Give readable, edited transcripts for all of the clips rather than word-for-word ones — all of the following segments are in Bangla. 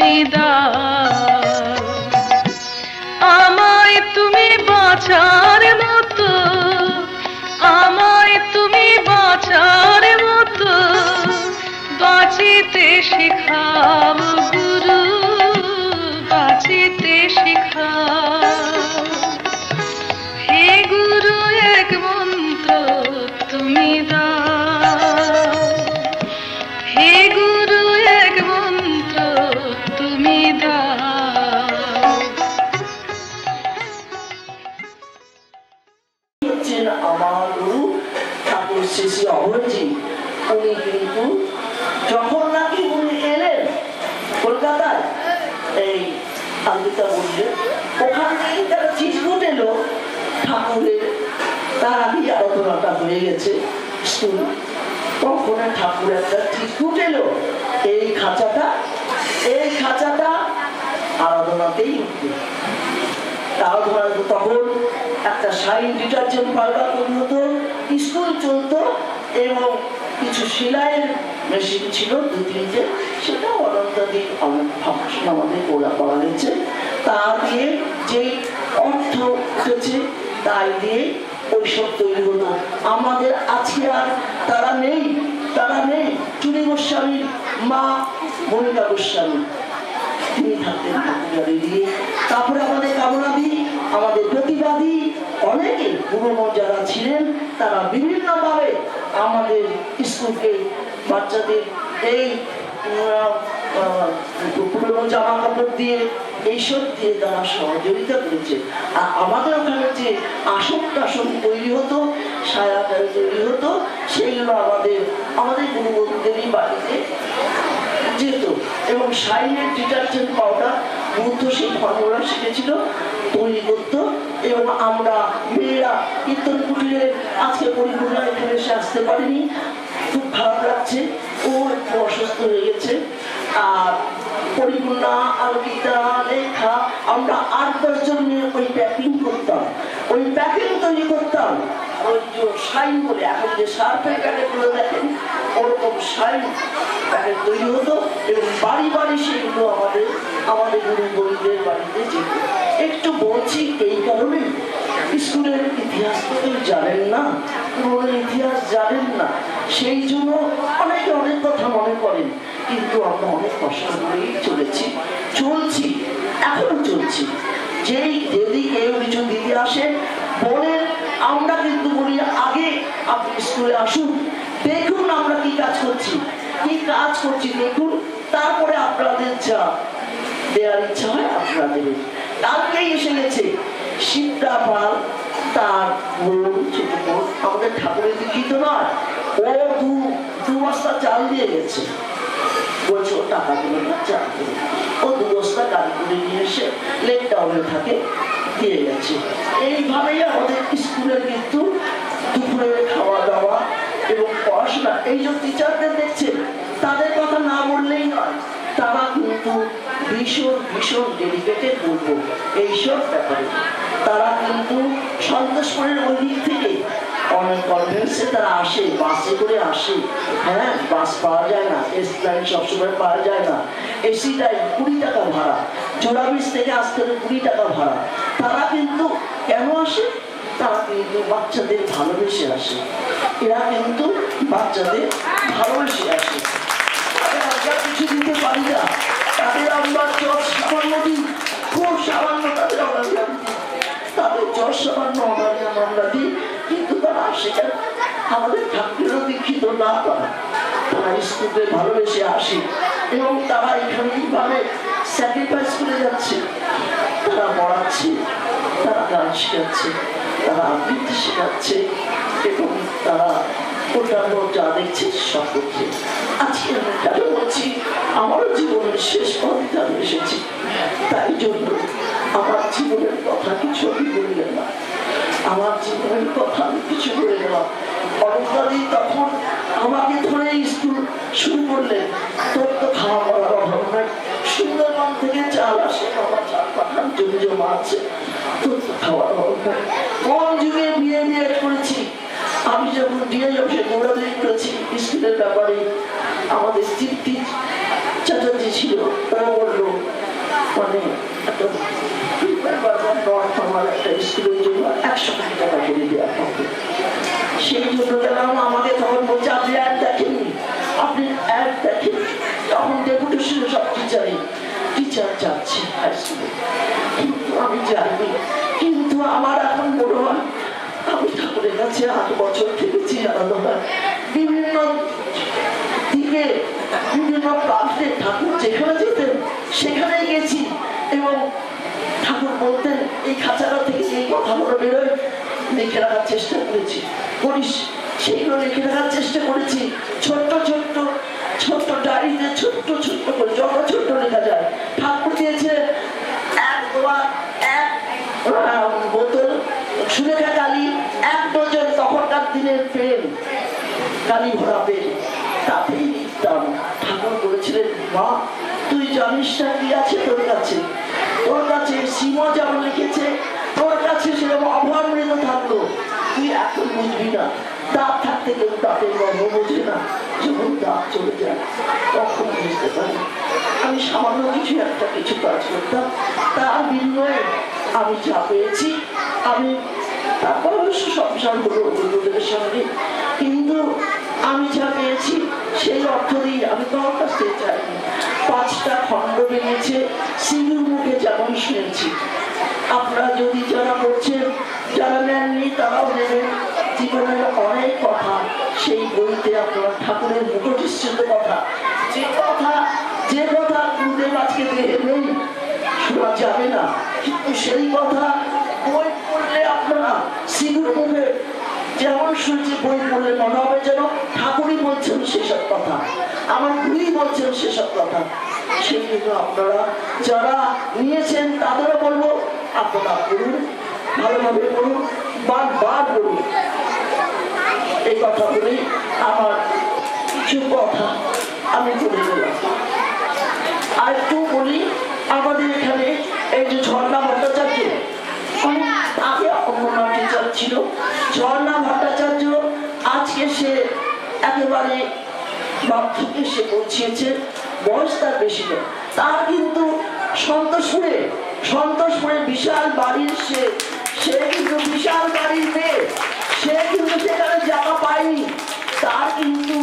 তুমি দাও, আমায় তুমি বাঁচার মতো, আমায় তুমি বাঁচার মতো বাঁচিতে শেখাও গুরু, বাঁচিতে শেখাও। হে গুরু এক মন্ত্র তুমি দাও, হে গুরু এক মন্ত্র তুমি দাও। আমার গুরু ঠাকুর শ্রী শ্রী অভয়জি, উনি কিন্তু যখন নাকি উনি এলেন কলকাতায়, এই আলবিতা বললেন ওখান থেকে তারা চিঠি এলো ঠাকুরের, তার আগে আরাধনাটা হয়ে গেছে স্কুল, তখন ঠাকুর একটা চিঠি এলো এই খাঁচাটা আরাধনাতেই উঠবে। তখন একটা শাইন ডিটারজেন্ট পাউডার তৈরি হতো, স্কুল চলতো এবং কিছু সেলাইয়ের মেশিন ছিল দু তিনটে, সেটা অনন্তদিন অনেক ফাংশন আমাদের করা হয়েছে। তা দিয়ে যে অর্থ উঠেছে তাই দিয়ে ওইসব তৈরি হতো। আমাদের আজকে আর তারা নেই, চুনি গোস্বামীর মা মনিকা গোস্বামী, তিনি থাকতেন ঠাকুরারি দিয়ে। তারপরে আমাদের কামনাদি, আমাদের প্রতিবাদী অনেকে পুরনো যারা ছিলেন তারা বিভিন্ন ভাবে আমাদের স্কুলকে বাচ্চাদের এই পুরনো জামা কাপড় দিয়ে এইসব দিয়ে তারা সহযোগিতা করেছে। আর আমাদের ওখানে যে আসন টাসন তৈরি হতো, সায়া তৈরি হতো, সেইগুলো আমাদের গুরুবন্ধুদেরই বাড়িতে যেত এবং শাইনের ডিটারজেন্ট পাউডার বুদ্ধ সেই ফর্মুলা শিখেছিল, তৈরি করতো। এবং আমরা মেয়েরা কীর্তন কুটিরে আজকে পরিপূর্ণা এখানে এসে আসতে পারিনি, খুব খারাপ লাগছে, ও একটু অসুস্থ হয়ে গেছে। আর পরিপূর্ণা, আলবিতা, লেখা আমরা 8-10 জন নিয়ে ওই প্যাকিং করতাম, ওই প্যাকিং তৈরি করতাম। ওই যে শাইন বলে এখন যে সার্ফের প্যাকেট গুলো দেখেন, ওরকম শাইন প্যাকেট তৈরি হতো এবং বাড়ি বাড়ি সেগুলো আমাদের গুরু গরিবদের বাড়িতে যেত। একটু বলছি এই কারণে, স্কুলের ইতিহাস তো কেউ জানেন না, পুরোনো ইতিহাস জানেন না, সেই জন্য অনেকে অনেক কথা মনে করেন, কিন্তু আমরা অনেক কষ্ট করেই চলছি, এখনো চলছি। যেই যদি কেউ কিছু দিদি আসে বলেন, আমরা কিন্তু বলি আগে আপনি স্কুলে আসুন, দেখুন আমরা কি কাজ করছি দেখুন, তারপরে আপনাদের যা দেওয়ার ইচ্ছা হয় আপনারা দেবেন। কালকেই এসে গেছে শিবদা পাল, তার বোন, ছোট বোন, আমাদের ঠাকুরের দীক্ষিত নয়, ও দু বস্তা চাল দিয়ে গেছে, বলছে ও টাকা দেবে না, চাল দেবে। ও 2 বস্তা গাড়ি করে নিয়ে এসে লেক টাউনে থাকে, দিয়ে গেছে। এইভাবেই আমাদের স্কুলের কিন্তু দুপুরের খাওয়া দাওয়া এবং পড়াশোনা, এই যে টিচারদের দেখছে তাদের কথা না বললেই নয়, তারা কিন্তু ভীষণ ডেডিকেটেড বলবো এইসব ব্যাপারে। তারা কিন্তু সন্তোষপুরের ওই দিক থেকে অনেক কনভেন্সে তারা আসে, বাসে করে আসে। হ্যাঁ, বাস পাওয়া যায় না, এস লাইন সবসময় পাওয়া যায় না, এসি লাইন 20 টাকা ভাড়া, জোড়াবিশ থেকে আসতে 20 টাকা ভাড়া। তারা কিন্তু কেন আসে? তারা কিন্তু বাচ্চাদের ভালোবেসে আসে, এরা কিন্তু বাচ্চাদের ভালোবেসে আসে। আমরা কিছু দিতে পারি না, তাদের আমরা জ্বর সামান্য দিই, খুব সামান্য তাদের জ্বর সামান্য আমরা দিই, কিন্তু তারা আসে কেন? আমাদের ঠাকুরেরও দীক্ষিত না, তারা স্কুলে ভালোবেসে আসে এবং তারা এখানে এইভাবে স্যাক্রিফাইস করে যাচ্ছে। তারা পড়াচ্ছে, তারা গান শেখাচ্ছে, তারা আবৃত্তি শেখাচ্ছে এবং তারা অন্যান্য যা দেখছে সব করছে। আজকে আমি কেন বলছি, আমারও জীবনের শেষ পথে আমি এসেছি, তাই জন্য আমার জীবনের কথা কিছু আমি বললেন না, আমার জীবনের কথা আমি কিছু বলে গেলাম। অরূপদাদি তখন আমাকে ধরে স্কুল শুরু করলেন, তোর তো খাওয়া পড়ার অভাব নাই, সুন্দরবন থেকে চাল আসে, বাবা চাল পাঠান, জমি জমা আছে, তোর তো খাওয়ার অভাব নাই। কোন যুগে বিয়ে করেছি আমি, যখন বিয়ে অফিসে দৌড়াদৌড়ি করেছি স্কুলের ব্যাপারে, আমাদের তৃপ্তি চ্যাটার্জি ছিল, ও বললো মানে একটা নর্মাল একটা স্কুলের জন্য 100 কোটি টাকা করে দেওয়া হবে। সেই জন্য গেলাম, আমাকে তখন বলছে আপনি অ্যাড দেখেননি, আপনি অ্যাড দেখেন। তখন ডেপুটেশন সব টিচার যাচ্ছে হাই স্কুলে, কিন্তু আমি যাইনি। কিন্তু আমার এখন মনে হয় আমি ঠাকুরের কাছে 8 বছর থেকেছি আলাদা হয়। বিভিন্ন দিকে বিভিন্ন প্রান্তে ঠাকুর যেখানে যেতেন সেখানে গেছি, এবং ঠাকুর বলতেন এই খাঁচাটা থেকে এই কথাগুলো বেরোয়, লিখে রাখার চেষ্টা করিস, সেইগুলো লিখে রাখার চেষ্টা করেছি। ছোট্ট ছোট্ট ছোট্ট ডায়েরিতে ছোট্ট ছোট্ট করে যত ছোট্ট লেখা যায়। ঠাকুর দিয়েছে এক বোতল সুলেখা কালি, 1 ডজন তখনকার দিনের পেন, কালি ভরা পেন, তাতেই লিখতাম। ঠাকুর বলেছিলেন মা তুই জানিস না কি আছে তোর কাছে, তোর কাছে সিংহ যেমন লিখেছে তোর কাছে সেরকম অভাবমৃত থাকলো, তুই এখন বুঝবি না। দাঁত থাকতে কেউ দাঁতের গর্ব বোঝে না, যখন দাঁত চলে যায় তখন বুঝতে পারি। আমি সামান্য কিছু কাজ করতাম, তার বিনিময়ে আমি যা পেয়েছি, আমি তারপর অবশ্য সংসার হলো বন্ধুদের সঙ্গে, কিন্তু আমি যা পেয়েছি সেই অর্থ দিয়ে আমি তোমার কাছ থেকে চাইনি। 5টা খণ্ড বেরিয়েছে সিঁড়ির মুখে, যেমন শুনেছি। আপনারা যদি যারা করছেন, যারা নেননি তারাও নেবেন। জীবনের অনেক কথা সেই বইতে আপনারা ঠাকুরের মুখনিসৃত কথা, যে কথা গুরুদেব আজকে দেহে নেই, শোনা যাবে না, কিন্তু সেই কথা বই পড়লে আপনারা সিঁড়ির মুখে যেমন শুনছি, বই পড়লে মনে হবে যেন ঠাকুরই বলছেন সেসব কথা, আমার গুরুই বলছেন সেসব কথা। সেই জন্য আপনারা যারা নিয়েছেন তাদেরও বলবো আপনারা পড়ুন, ভালোভাবে পড়ুন, বার পড়ুন। এই কথা বলেই আমার কিছু কথা আমি বলে দিলাম। আর একটু বলি, আমাদের এখানে এই যে ঝর্ণা ভট্টাচার্য, আগে অন্য টিচার ছিল, ঝর্ণা ভট্টাচার্য আজকে সে একেবারে বার্ধক্যে সে পৌঁছিয়েছে, বয়স তার বেশি নয়। তার কিন্তু সন্তোষপুরে বিশাল বাড়ির সে কিন্তু বিশাল বাড়ির মেয়ে, সে কিন্তু সেখানে জায়গা পায়নি। তার কিন্তু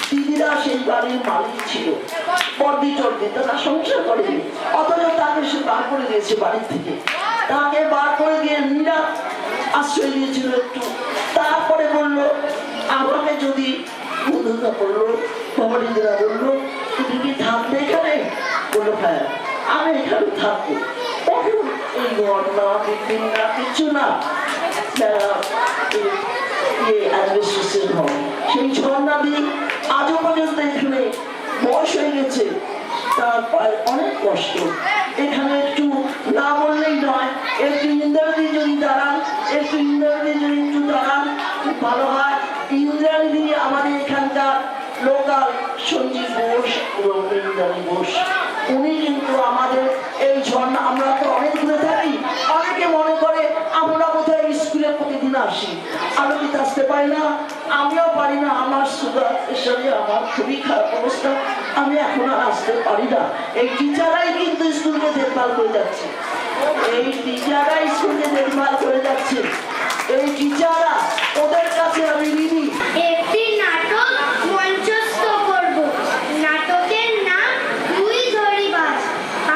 দিদিরা সেই বাড়ির মালিক ছিল, বর্দি টর্দি, তারা সংসার করেনি, অথচ তাকে সে বার করে দিয়েছে বাড়ির থেকে। তাকে বার করে দিয়ে মীরা আশ্রয় দিয়েছিল একটু, তারপরে বললো আমাকে যদি বন্ধুরা বললো, ভবনীরা বললো তুমি কি থাকবে এখানে? বললো হ্যাঁ আমি এখানে থাকবো। এই ঘর না বিল্ডিং না কিছু না, সেই ঝর্ণাদি আজও পর্যন্ত এখানে বয়স হয়ে গেছে, তার পায়ে অনেক কষ্ট। এখানে একটু না বললেই নয়, একটু ইন্দ্রাণী যদি দাঁড়ান, একটু দাঁড়ান খুব ভালো হয়। ইন্দ্রাণী আমাদের এখানকার লোকাল সঞ্জীব বোস এবং ইন্দ্রাণী বোস, উনি কিন্তু আমাদের এই ঝর্ণা, আমরা তো অনেক দূরে থাকি, অনেকে মনে করে আমরা বোধহয় স্কুলে প্রতিদিন আসি, আমি কিন্তু আসতে পারি না, আমিও পারি না, আমার সুগার প্রেশারে আমার খুবই খারাপ অবস্থা, আমি এখন আর আসতে পারি না। এই টিচারাই কিন্তু স্কুলকে দেখভাল করে যাচ্ছে, এই টিচারাই স্কুলকে দেখভাল করে যাচ্ছে, এই টিচাররা, ওদের কাছে আমি ঋণী। একটি নাটক মঞ্চস্থ করব। নাটকের নাম দুই ধরিবাজ।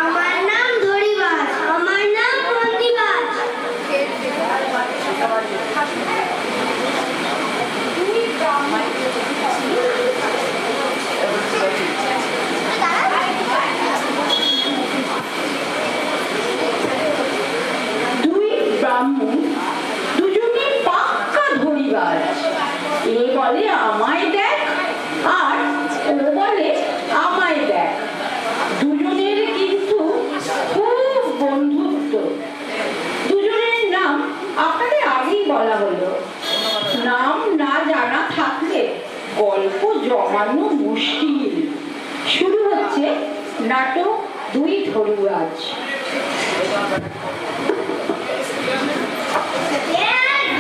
আমার নাম ধরিবাজ, আমার নাম প্রতিবাজ। দুই ব্রাহ্মণ, দুজনে পাক্কা ধরিবাজ। এ বলে আমায় দেখ আর ও বলে আমায় দেখ। দুজনের কিন্তু খুব বন্ধুত্ব। দুজনের নাম আপনাদের আগেই বলা হলো। নাম না জানা থাকলে গল্প জমানো মুশকিল। শুরু হচ্ছে নাটক দুই ধরিবাজ।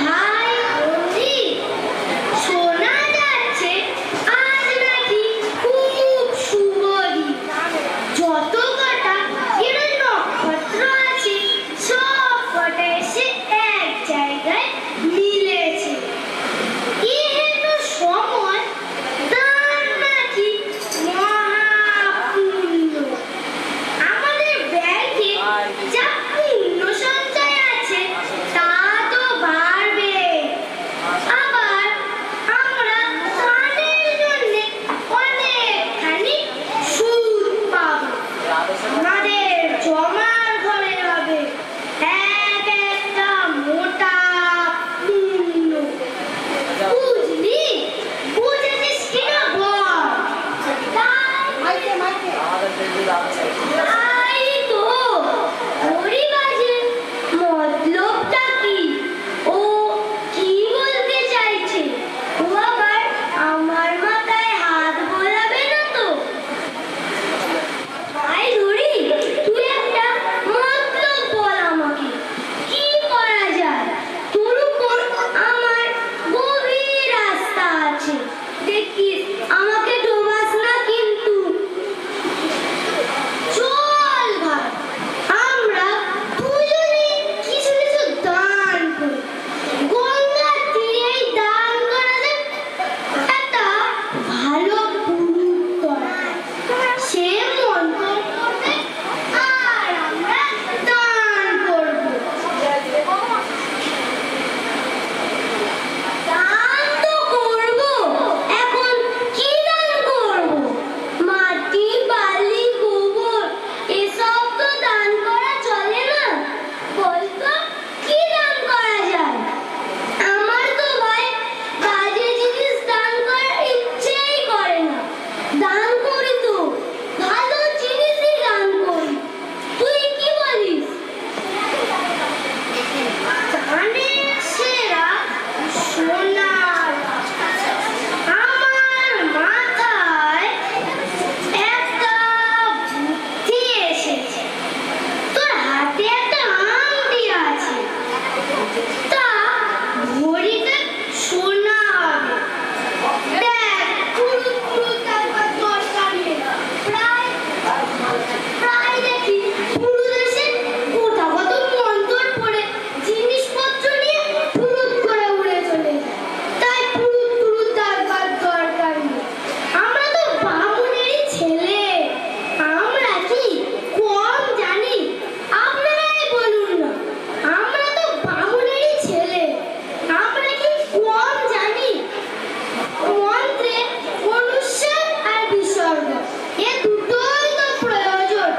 ভাই বৌদি, শোনা যাচ্ছে আজ নাকি খুব শুভ দিন। যত কটা হিরণ্যকশিপু তাই তো ওরই বাজে মতলবটা কি? ও কি বলতে চাইছে? ও আবার আমার মাথায় হাত বোলাবে না তো? ভাই ধরি, তুই একটা মতলব বল আমাকে। কি করা যায়? তোর উপর আমার গভীর আস্থা আছে। দেখিস আমাকে ডোবাস না কিন্তু। চল ভাই, আমরা দুজনে কিছু কিছু দান করি। গঙ্গার তীরেই দান করা যায় একটা ভালো পুরুষ দরকার। সে মন্ত্র করবে আর আমরা দান করবো। দান তো করবো, এখন কি দান করবো? মাটি, বালি, গোবর এসব তো দান করা চলে না। বলতো কি দান করা যায়? আমার তো ভাই বাজে জিনিস দান করার ইচ্ছেই করে না। দান করি তো ভালো জিনিসই দান করি। তুই কি বলিস? দানের সেরা সোনার। আমার মাথায় একটা বুদ্ধি এসেছে। তোর হাতে একটা আংটি আছে, তা ঘড়িটা সোনা হবে। দেখ, পুরু পুরু তারপর দরকার নেই। প্রায় প্রায় দেখি পুরু দেশে কোথা কত মন্তর পড়ে জিনিসপত্র নিয়ে ফুরুত করে উড়ে চলে যায়। তাই পুরু পুরু তারপর দরকার নেই। আমরা তো বামুনেরই ছেলে, আমরা কি কম জানি? আপনারাই বলুন না, আমরা তো বামুনেরই ছেলে, আমরা কি কম জানি? মন্ত্রে অনুষ্ঠিত আর বিসর্গ এ দুটোই তো প্রয়োজন।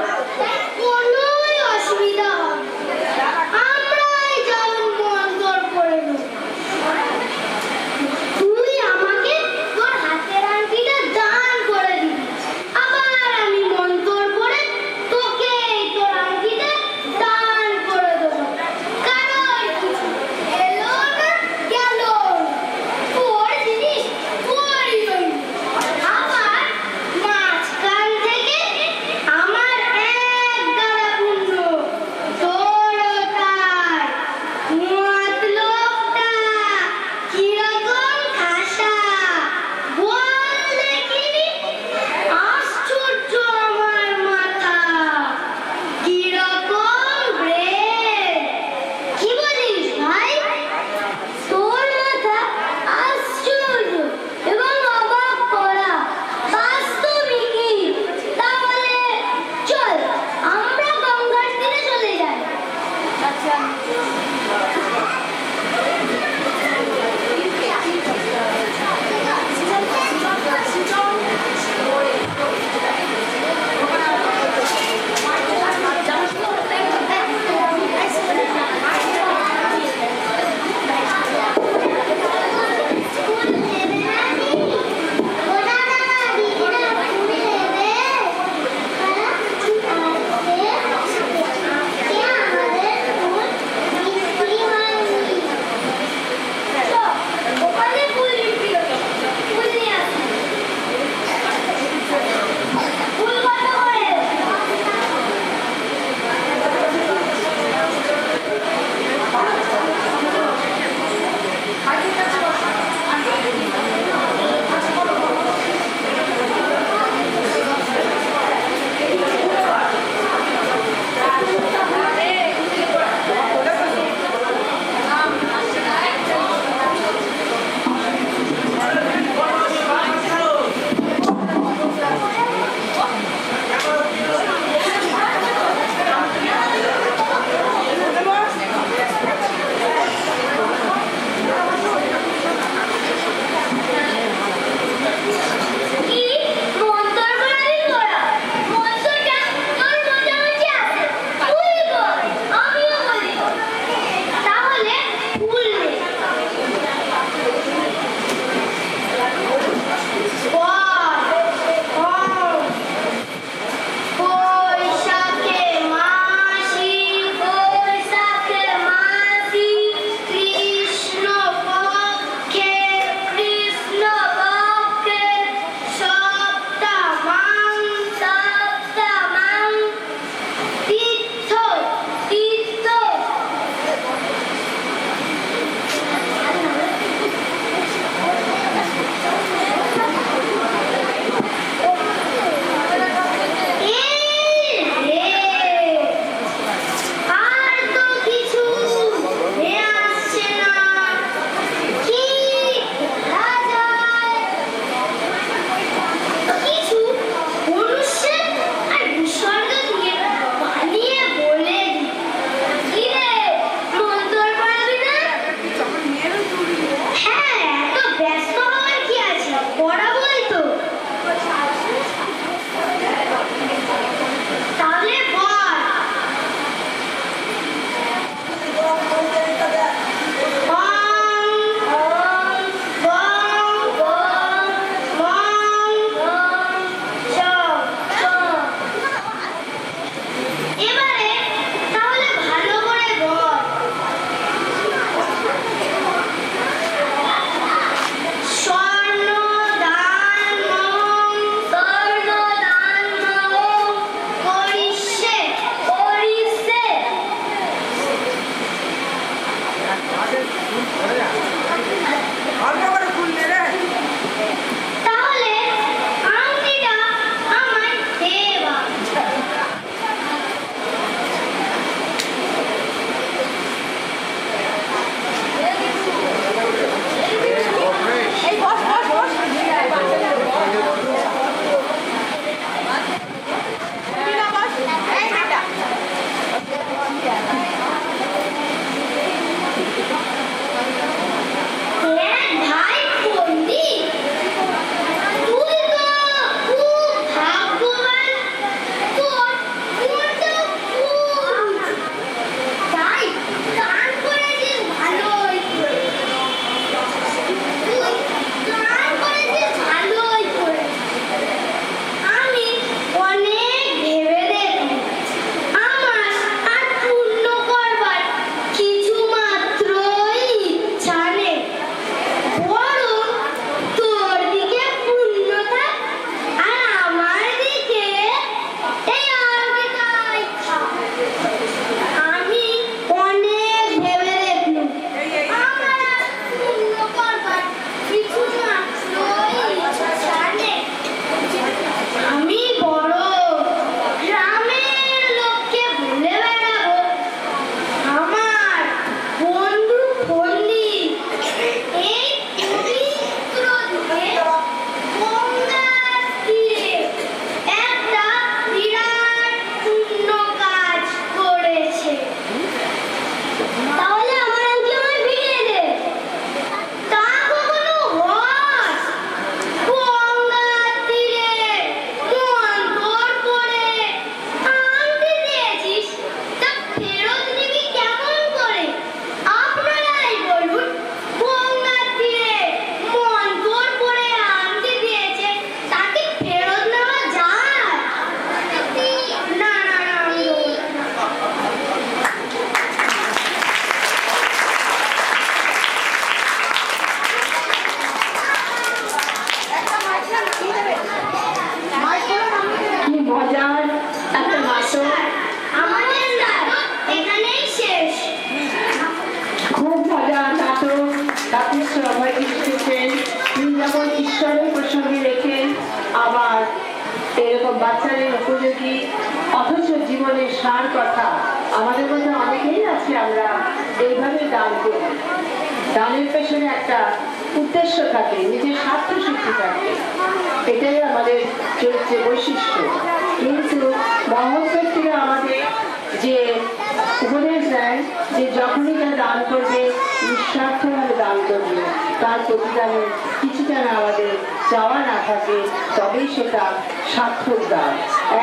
নমস্কার, আমাদের নাটক এখানেই শেষ। খুব মজা নাটক, তাতে সবাই শিখেছেন। তিনি যেমন ঈশ্বরের প্রসঙ্গে রেখেন, আবার এরকম বাচ্চাদের উপযোগী অথচ জীবনের সার কথা। আমাদের মধ্যে অনেকেই আছে আমরা এইভাবে দান করি। দানের পেছনে একটা উদ্দেশ্য থাকে, নিজের স্বার্থ সিদ্ধি থাকে, এটাই আমাদের চরিত্রের বৈশিষ্ট্য। কিন্তু মহব্বত থেকে আমাদের যে উপদেশ দেয় যে যখনই যা দান করবে নিঃস্বার্থভাবে দান করবে, তার প্রতিদানে কিছু যেন আমাদের চাওয়া না থাকে, তবেই সেটা সার্থক দান।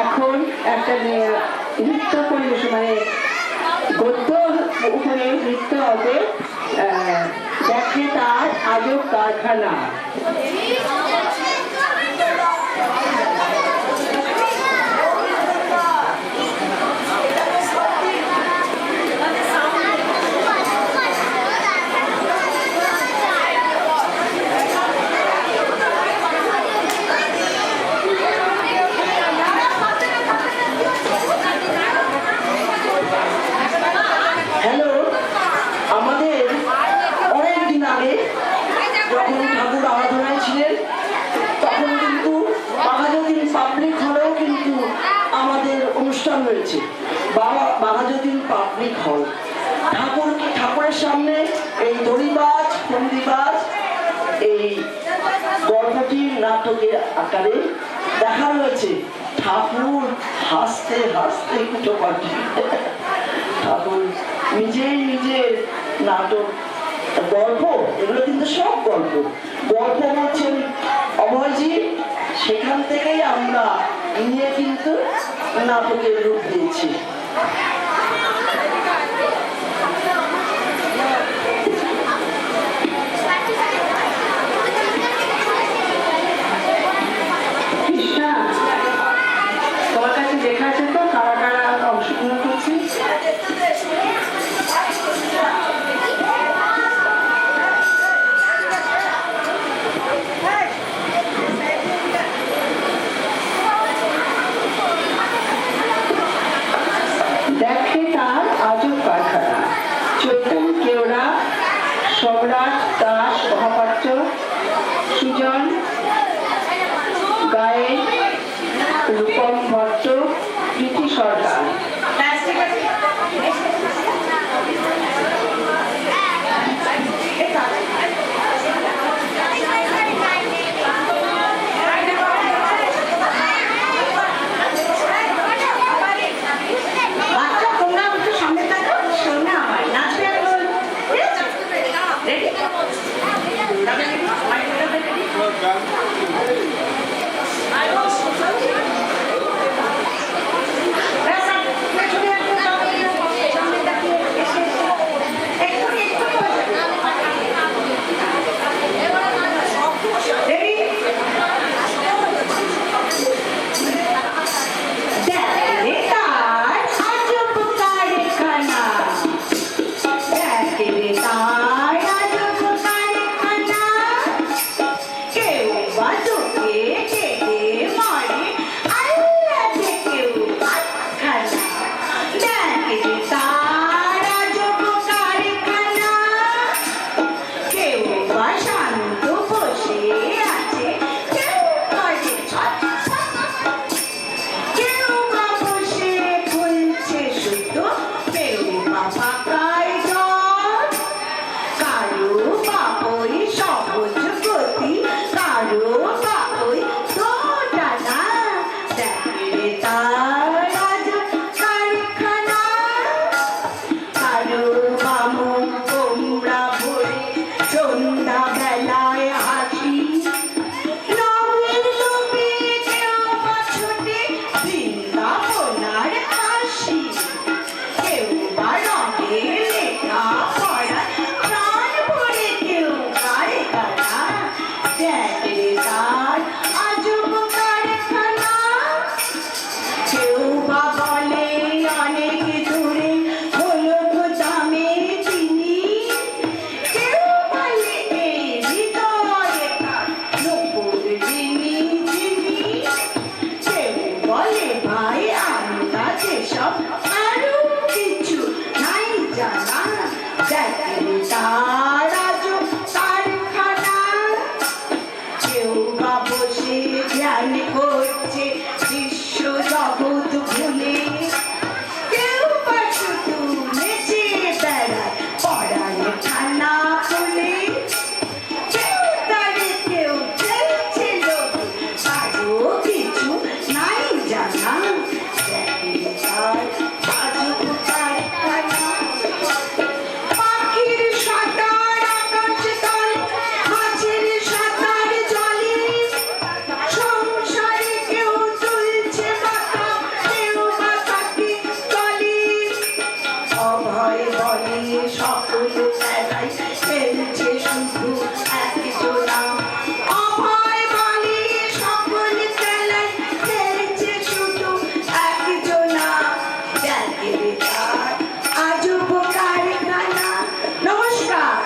এখন একটা নৃত্য পরিবেশন মানে গদ্য উপরে নৃত্য হবে, দেখে তার আজব কারখানা। হ্যালো, আমাদের অনেক দিন আগে যখন ঠাকুর আরাধনায় ছিলেন তখন কিন্তু বাঘাযতীন পাবলিক হলেও কিন্তু আমাদের অনুষ্ঠান হয়েছে। বাঘাযতীন পাবলিক হল ঠাকুরের সামনে এই দড়িবাজ ফন্দিবাজ এই গল্পটির নাটকের আকারে দেখা রয়েছে। ঠাকুর হাসতে হাসতে কুটোপাটি। ঠাকুর নিজেই নিজের নাটক গল্প, এগুলো কিন্তু সব গল্প বলছেন অভয়জি, সেখান থেকেই আমরা নিয়ে কিন্তু নাটকের রূপ দিয়েছি। কৃষ্ণা, তোমার কাছে লেখা আছে তো কারা কারা অংশগ্রহণ করছে? দেখে তার আজব কারখানা। চৈতন্য কেওড়া, সম্রাট দাস মহাপাত্র, সুজন গায়েন, রূপম ভট্ট, প্রীতি সরকার। বাচ্চা তোমরা একটু সামনে থাকো, সামনে আমার নাচবে এখন। রেডি? ভুলে কেউ বা শুধু নেচে বেড়ায় পড়ায় খানা খুলে কেউ তারে কেউ চেয়েছিল আরো কিছু নাই জানা পাখির সাঁতার আকাশ তল মাছের সাঁতার জলে সংসারে কেউ তুলছে মাথা কেউ বা তাকে তলে অভয় বলে সকল খেলায় খেলছে শুধু একজনা অভয় বলে সকল খেলায় খেলছে শুধু একজনা দেখে তার আজব কারখানা। নমস্কার।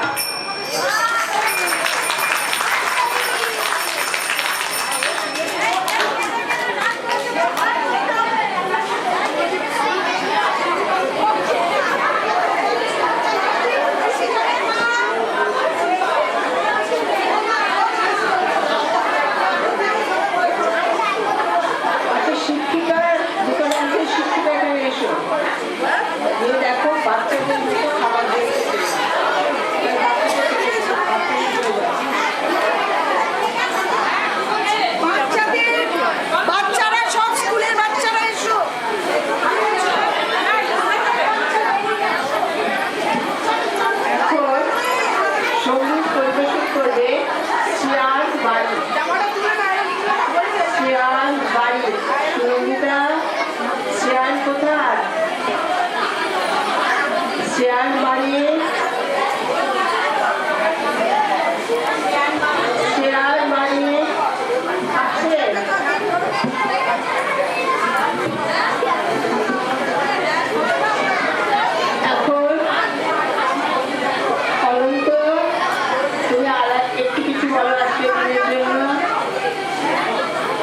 আচ্ছা, শিক্ষিকা দুটো রাজ্যের শিক্ষিকা এখানে এসো। এই দেখো বাচ্চাদের দুটো খাবার দিয়েছে। বাচ্চারা সব স্কুলের বাচ্চারা এসো। এখন সঙ্গীত পরিবেশন করবে শ্রেয়াস বাড়ি। শ্রেয়াস বাড়ি, সঙ্গীতা শ্রেয়াস কোথায়? শ্রেয়াস বাড়ি, শ্রেয়াস বাড়ি আছে? এখন অনন্ত, তুমি একটু কিছু বলো আজকে দিনের জন্য।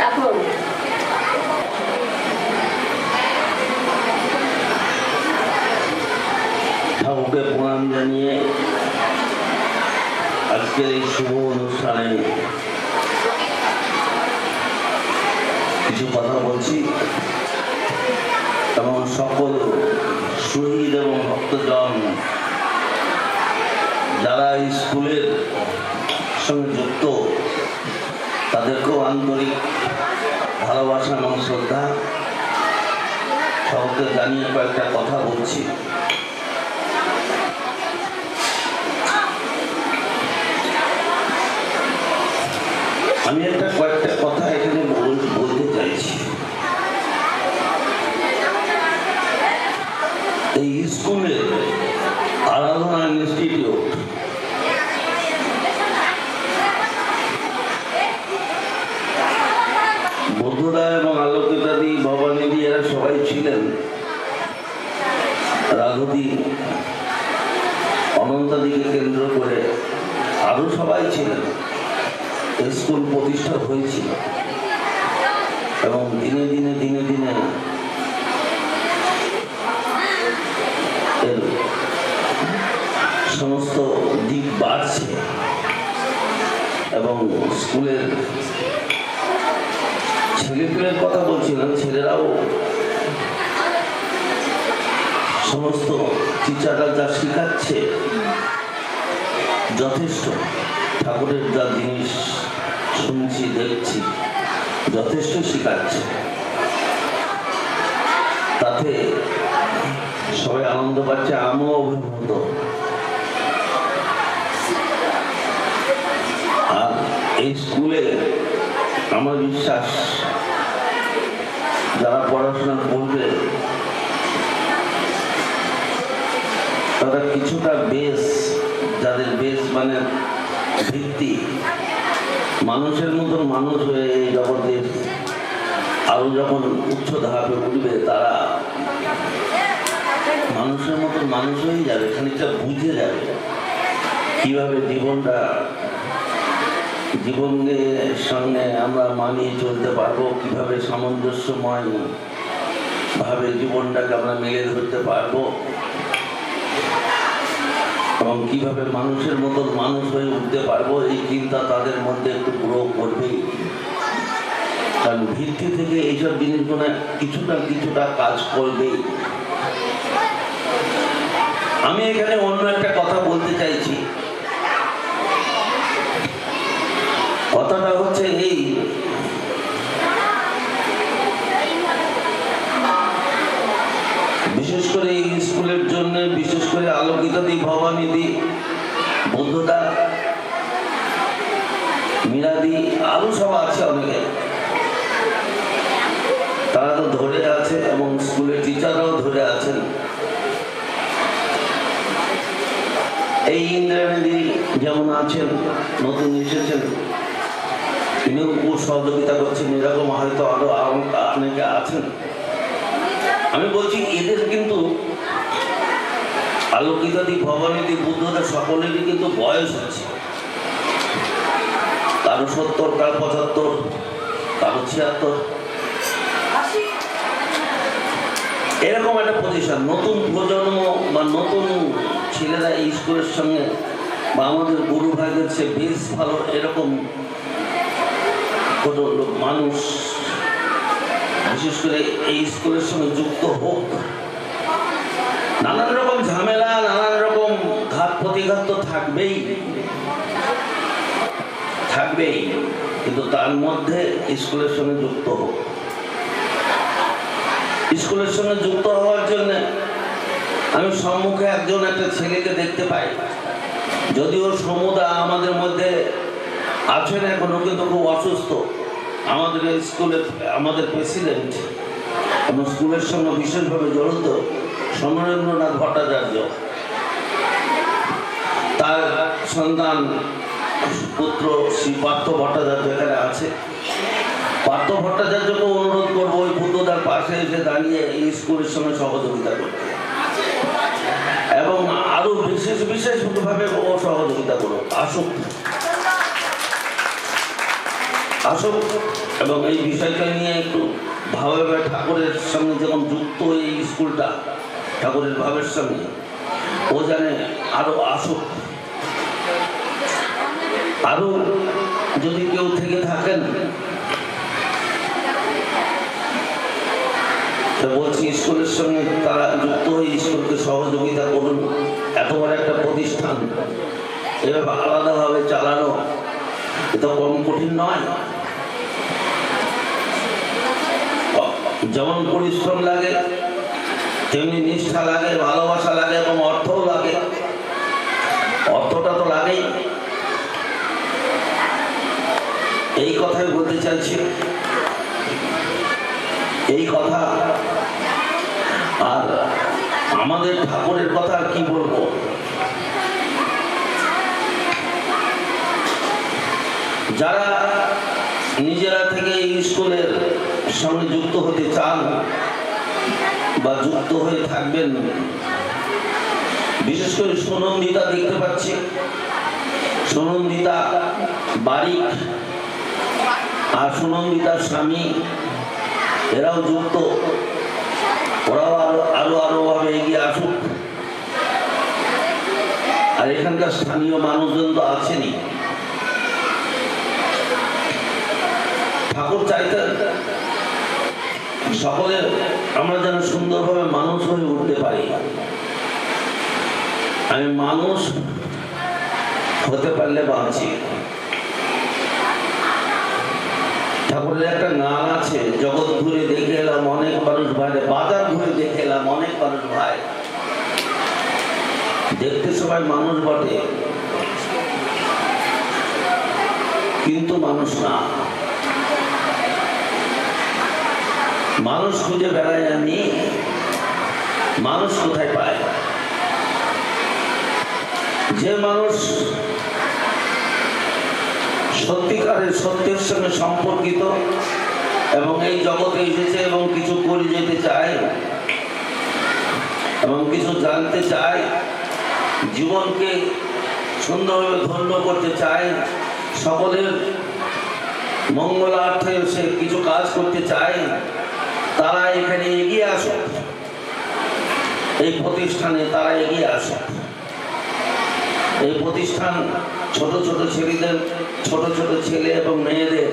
এখন ঠাকুরকে প্রণাম জানিয়ে আজকের এই শুভ অনুষ্ঠানে কিছু কথা বলছি এবং সকল শহীদ এবং ভক্তজন যারা এই স্কুলের সঙ্গে যুক্ত তাদেরকেও আন্তরিক ভালোবাসা এবং শ্রদ্ধা সকলকে জানিয়ে কয়েকটা কথা বলছি। আমি কয়েকটা কথা এখানে বলতে চাইছি। এই স্কুলে আরাধনা ইনস্টিটিউট বৌদ্ধদা এবং আলোকিতাদি ভবানীদি এরা সবাই ছিলেন, রাঘুদি অনন্তাদিকে কেন্দ্র করে আরো সবাই ছিলেন। স্কুল প্রতিষ্ঠা হয়েছিল এবং দিনে দিনে দিনে দিনে এর সমস্ত দিক বাড়ছে এবং স্কুলের ছেলেপেলের কথা বলছিলাম, ছেলেরাও সমস্ত টিচাররা যা শেখাচ্ছে যথেষ্ট, ঠাকুরের যা জিনিস শুনছি দেখছি যথেষ্ট শেখাচ্ছে, তাতে সবাই আনন্দ পাচ্ছে, আমিও অভিভূত। আর এই স্কুলে আমার বিশ্বাস যারা পড়াশোনা করবে তারা কিছুটা বেস, যাদের বেস মানে ভিত্তি, মানুষের মতন মানুষ হয়ে এই জগতের আরো যখন উচ্চ ধাপে উঠবে তারা মানুষের মতন মানুষ হয়ে যাবে, খানিকটা বুঝে যাবে কিভাবে জীবনের সঙ্গে আমরা মানিয়ে চলতে পারবো, কিভাবে সামঞ্জস্যময় ভাবে জীবনটাকে আমরা মেলে ধরতে পারবো এবং কিভাবে মানুষের মতন মানুষ হয়ে উঠতে পারবো, এই চিন্তা তাদের মধ্যে একটু গ্রো করবেই। কারণ ভিত্তি থেকে এইসব জিনিসগুলো কিছুটা কাজ করবেই। আমি এখানে অন্য একটা কথা বলতে চাইছি। কথাটা হচ্ছে এই, বিশেষ করে এই স্কুলের জন্য, বিশেষ করে আলোকিতাদি, ভবানীদি, বৌদ্ধদা, মীরাদি, আরো সব আছে অনেকে, তারা তো ধরে আছে এবং স্কুলের টিচাররাও ধরে আছেন। এই ইন্দ্রাণী যেমন আছেন, নতুন এসেছেন, তিনিও খুব সহযোগিতা করছেন, এরকম হয়তো আরো অনেকে আছেন। আমি বলছি এদের কিন্তু আলোকিতাদি, ভবানীদি, বুদ্ধদা সকলেরই কিন্তু বয়স আছে, কারো 70, কারো 75, কারো 76, এরকম একটা প্রতিষ্ঠান। নতুন প্রজন্ম বা নতুন ছেলেরা এই স্কুলের সঙ্গে বা আমাদের গুরু ভাইদের চেয়ে বেশ ভালো এরকম কোনো মানুষ বিশেষ করে এই স্কুলের সঙ্গে যুক্ত হোক। নানান রকম ঝামেলা, নানান রকম ঘাত প্রতিঘাত তো থাকবেই, কিন্তু তার মধ্যে স্কুলের সঙ্গে যুক্ত হোক। স্কুলের সঙ্গে যুক্ত হওয়ার জন্য আমি সম্মুখে একটা ছেলেকে দেখতে পাই, যদিও সমুদা আমাদের মধ্যে আছেন এখনো, কিন্তু খুব অসুস্থ। আমাদের স্কুলের আমাদের প্রেসিডেন্ট এবং স্কুলের সঙ্গে বিশেষভাবে জড়িত সমরেন্দ্রনাথ ভট্টাচার্য, তার সন্তান পুত্র শ্রী পার্থ ভট্টাচার্য এখানে আছে। পার্থ ভট্টাচার্যকে অনুরোধ করবো ওই বুদ্ধদার পাশে এসে দাঁড়িয়ে এই স্কুলের সঙ্গে সহযোগিতা করতে, এবং আরো বিশেষভাবে ও সহযোগিতা করুক, আসুক এবং এই বিষয়টা নিয়ে একটু ভাবে ঠাকুরের সঙ্গে যখন যুক্ত এই স্কুলটা, ঠাকুরের ভাবের সঙ্গে ও জানে আরো আসুক। আরো যদি কেউ থেকে থাকেন বলছি স্কুলের সঙ্গে তারা যুক্ত হয়ে স্কুলকে সহযোগিতা করুন। এত বড় একটা প্রতিষ্ঠান এভাবে আলাদাভাবে চালানো এটা কম কঠিন নয়। যেমন পরিশ্রম লাগে তেমনি নিষ্ঠা লাগে, ভালোবাসা লাগে এবং অর্থও লাগে। অর্থটা তো লাগেই। এই কথাই বলতে চাইছি, এই কথা। আর আমাদের ঠাকুরের কথা আর কি বলবো, যারা নিজেরা থেকে এই স্কুলের সঙ্গে যুক্ত হতে চান বা যুক্ত হয়ে থাকবেন, বিশেষ করে সুনন্দিতা দেখতে পাচ্ছি, সুনন্দিতা বারিক আর সুনন্দিতার স্বামী এরাও যুক্ত, ওরাও আরো ভাবে এগিয়ে আসুক। আর এখানকার স্থানীয় মানুষজন তো আছেনই। ঠাকুর চাইতেন সকলে আমরা যেন সুন্দরভাবে মানুষ হয়ে উঠতে পারি। আমি মানুষ হতে পারলে বাঁচি। ঠাকুরের একটা গান আছে, জগৎ ঘুরে দেখে এলাম অনেক মানুষ ভাই, বাজার ঘুরে দেখে এলাম অনেক মানুষ ভাই। দেখতে সবাই মানুষ বটে, কিন্তু মানুষ না। মানুষ খুঁজে বেড়াই আমি, মানুষ কোথায় পায়? যে মানুষ সত্যিকারের সত্যের সঙ্গে সম্পর্কিত এবং এই জগতে এসেছে এবং কিছু করে যেতে চায় এবং কিছু জানতে চায়, জীবনকে সুন্দরভাবে ধন্য করতে চায়, সকলের মঙ্গলার্থে সে কিছু কাজ করতে চায়, তারা এখানে এগিয়ে আসুক। এই প্রতিষ্ঠানে তারা এগিয়ে আসুক। এই প্রতিষ্ঠান ছোট ছোট ছেলেদের, ছোট ছোট ছেলে এবং মেয়েদের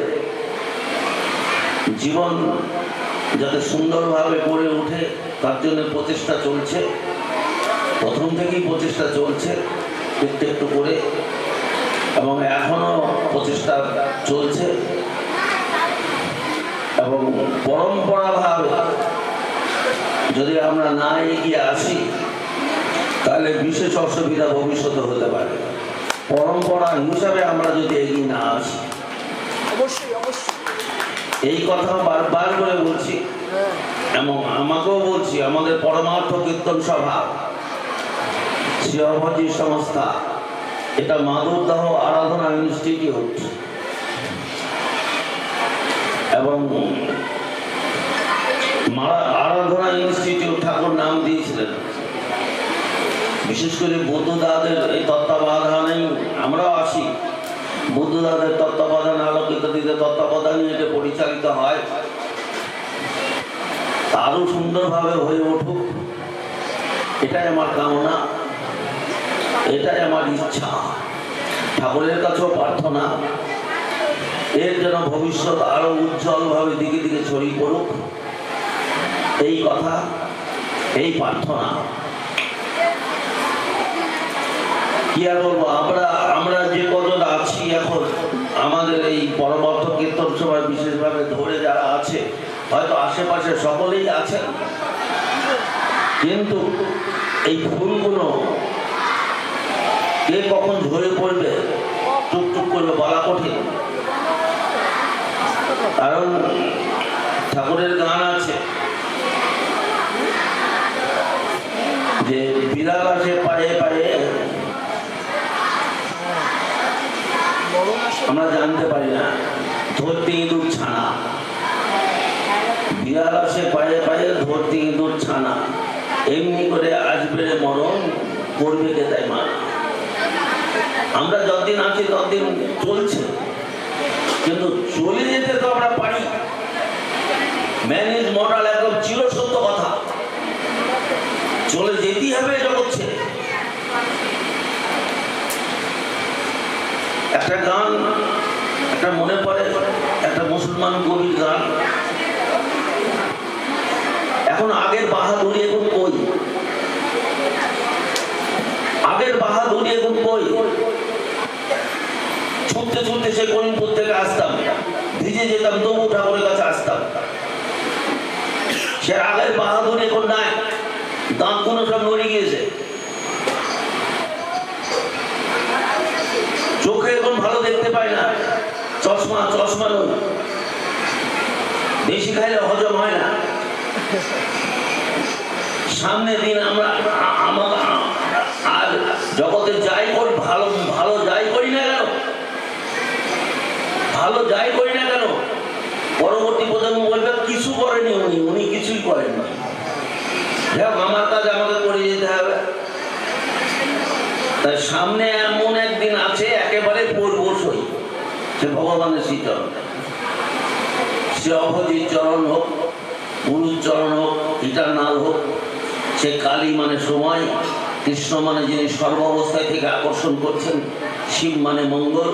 জীবন যাতে সুন্দরভাবে গড়ে ওঠে তার জন্য প্রচেষ্টা চলছে, প্রথম থেকেই প্রচেষ্টা চলছে একটু একটু করে, এবং এখনো প্রচেষ্টা চলছে। এবং পরম্পরাভাবে যদি আমরা না এগিয়ে আসি তাহলে বিশেষ অসুবিধা ভবিষ্যতে হতে পারে। পরম্পরা হিসাবে আমরা যদি এগিয়ে না আসি, এই কথা বারবার করে বলছি এবং আমাকেও বলছি, আমাদের পরমার্থ কীর্তন সভা শ্রী অভয়জি সংস্থা, এটা মাধবদাহ আরাধনা ইনস্টিটিউট, এবং আরাধনা ইনস্টিটিউট ঠাকুর নাম দিয়েছিলেন। বিশেষ করে বুদ্ধদাদের এই তত্ত্বাবধানে আমরাও আসি, বুদ্ধদাদের তত্ত্বাবধানে আলোকিত দিতে তত্ত্বাবধানে এটা পরিচালিত হয়, আরো সুন্দরভাবে হয়ে উঠুক, এটাই আমার কামনা, এটাই আমার ইচ্ছা। ঠাকুরের কাছেও প্রার্থনা এর যেন ভবিষ্যৎ আরো উজ্জ্বলভাবে দিকে দিকে ছড়িয়ে পড়ুক, এই কথা, এই প্রার্থনা। কি আর বলবো, আমরা যে কজন আছি এখন আমাদের এই পরমার্থ কীর্তন সভায় বিশেষভাবে ধরে যারা আছে, হয়তো আশেপাশে সকলেই আছেন, কিন্তু এই ফুলগুলো কে কখন ঝরে পড়বে টুকটুক করবে বলা কঠিন। কারণ ঠাকুরের গান আছে যে বিড়াল আসে পায়ে পায়ে, আমরা জানতে পারি না ধরতে ইঁদুর ছানা, বিড়াল আসে পায়ে পায়ে ধরতে ইঁদুর ছানা, এমনি করে আসবে মরণ করবে কে তাই মা। আমরা যতদিন আছি ততদিন চলছে, কিন্তু চলে যেতে তো আমরা পারি। ম্যান ইজ মর্টাল, একদম চিরসত্য কথা, চলে যেতেই হবে জগৎ ছেড়ে। একটা গান একটা মনে পড়ে, একটা মুসলমান কবির গান, এখন আগের বাহাদুরি এখন কই, আগের বাহাদুরি এখন কই। ছুটতে ছুটতে সে করিমপুর থেকে আসতাম, ভিজে যেতাম তবু ঠাকুরের কাছে আসতাম। সে আগের বাহাদুরি এখন নাই, দাঁতগুলো সব নড়ে গিয়েছে, চোখে এখন ভালো দেখতে পাই না, চশমা চশমা নই, বেশি খাইলে হজম হয় না। সামনে দিন আমরা আর জগতে যাই করি, ভালো ভালো যাই করি না কেন, ভালো যাই করি না কেন, পরবর্তী প্রজন্ম বলবে কিছু করেনি উনি, উনি কিছুই করেননি। যাক, আমার কাজ আমাকে করে যেতে হবে। তাই সামনে এমন একদিন আছে একেবারে পূর্বশই, সে ভগবানের শ্রীচরণ, সে অভজির চরণ হোক, গুরুর চরণ হোক, ইটারনাল হোক, সে কালী মানে সময়, কৃষ্ণ মানে যিনি সর্ব অবস্থায় থেকে আকর্ষণ করছেন, শিব মানে মঙ্গল,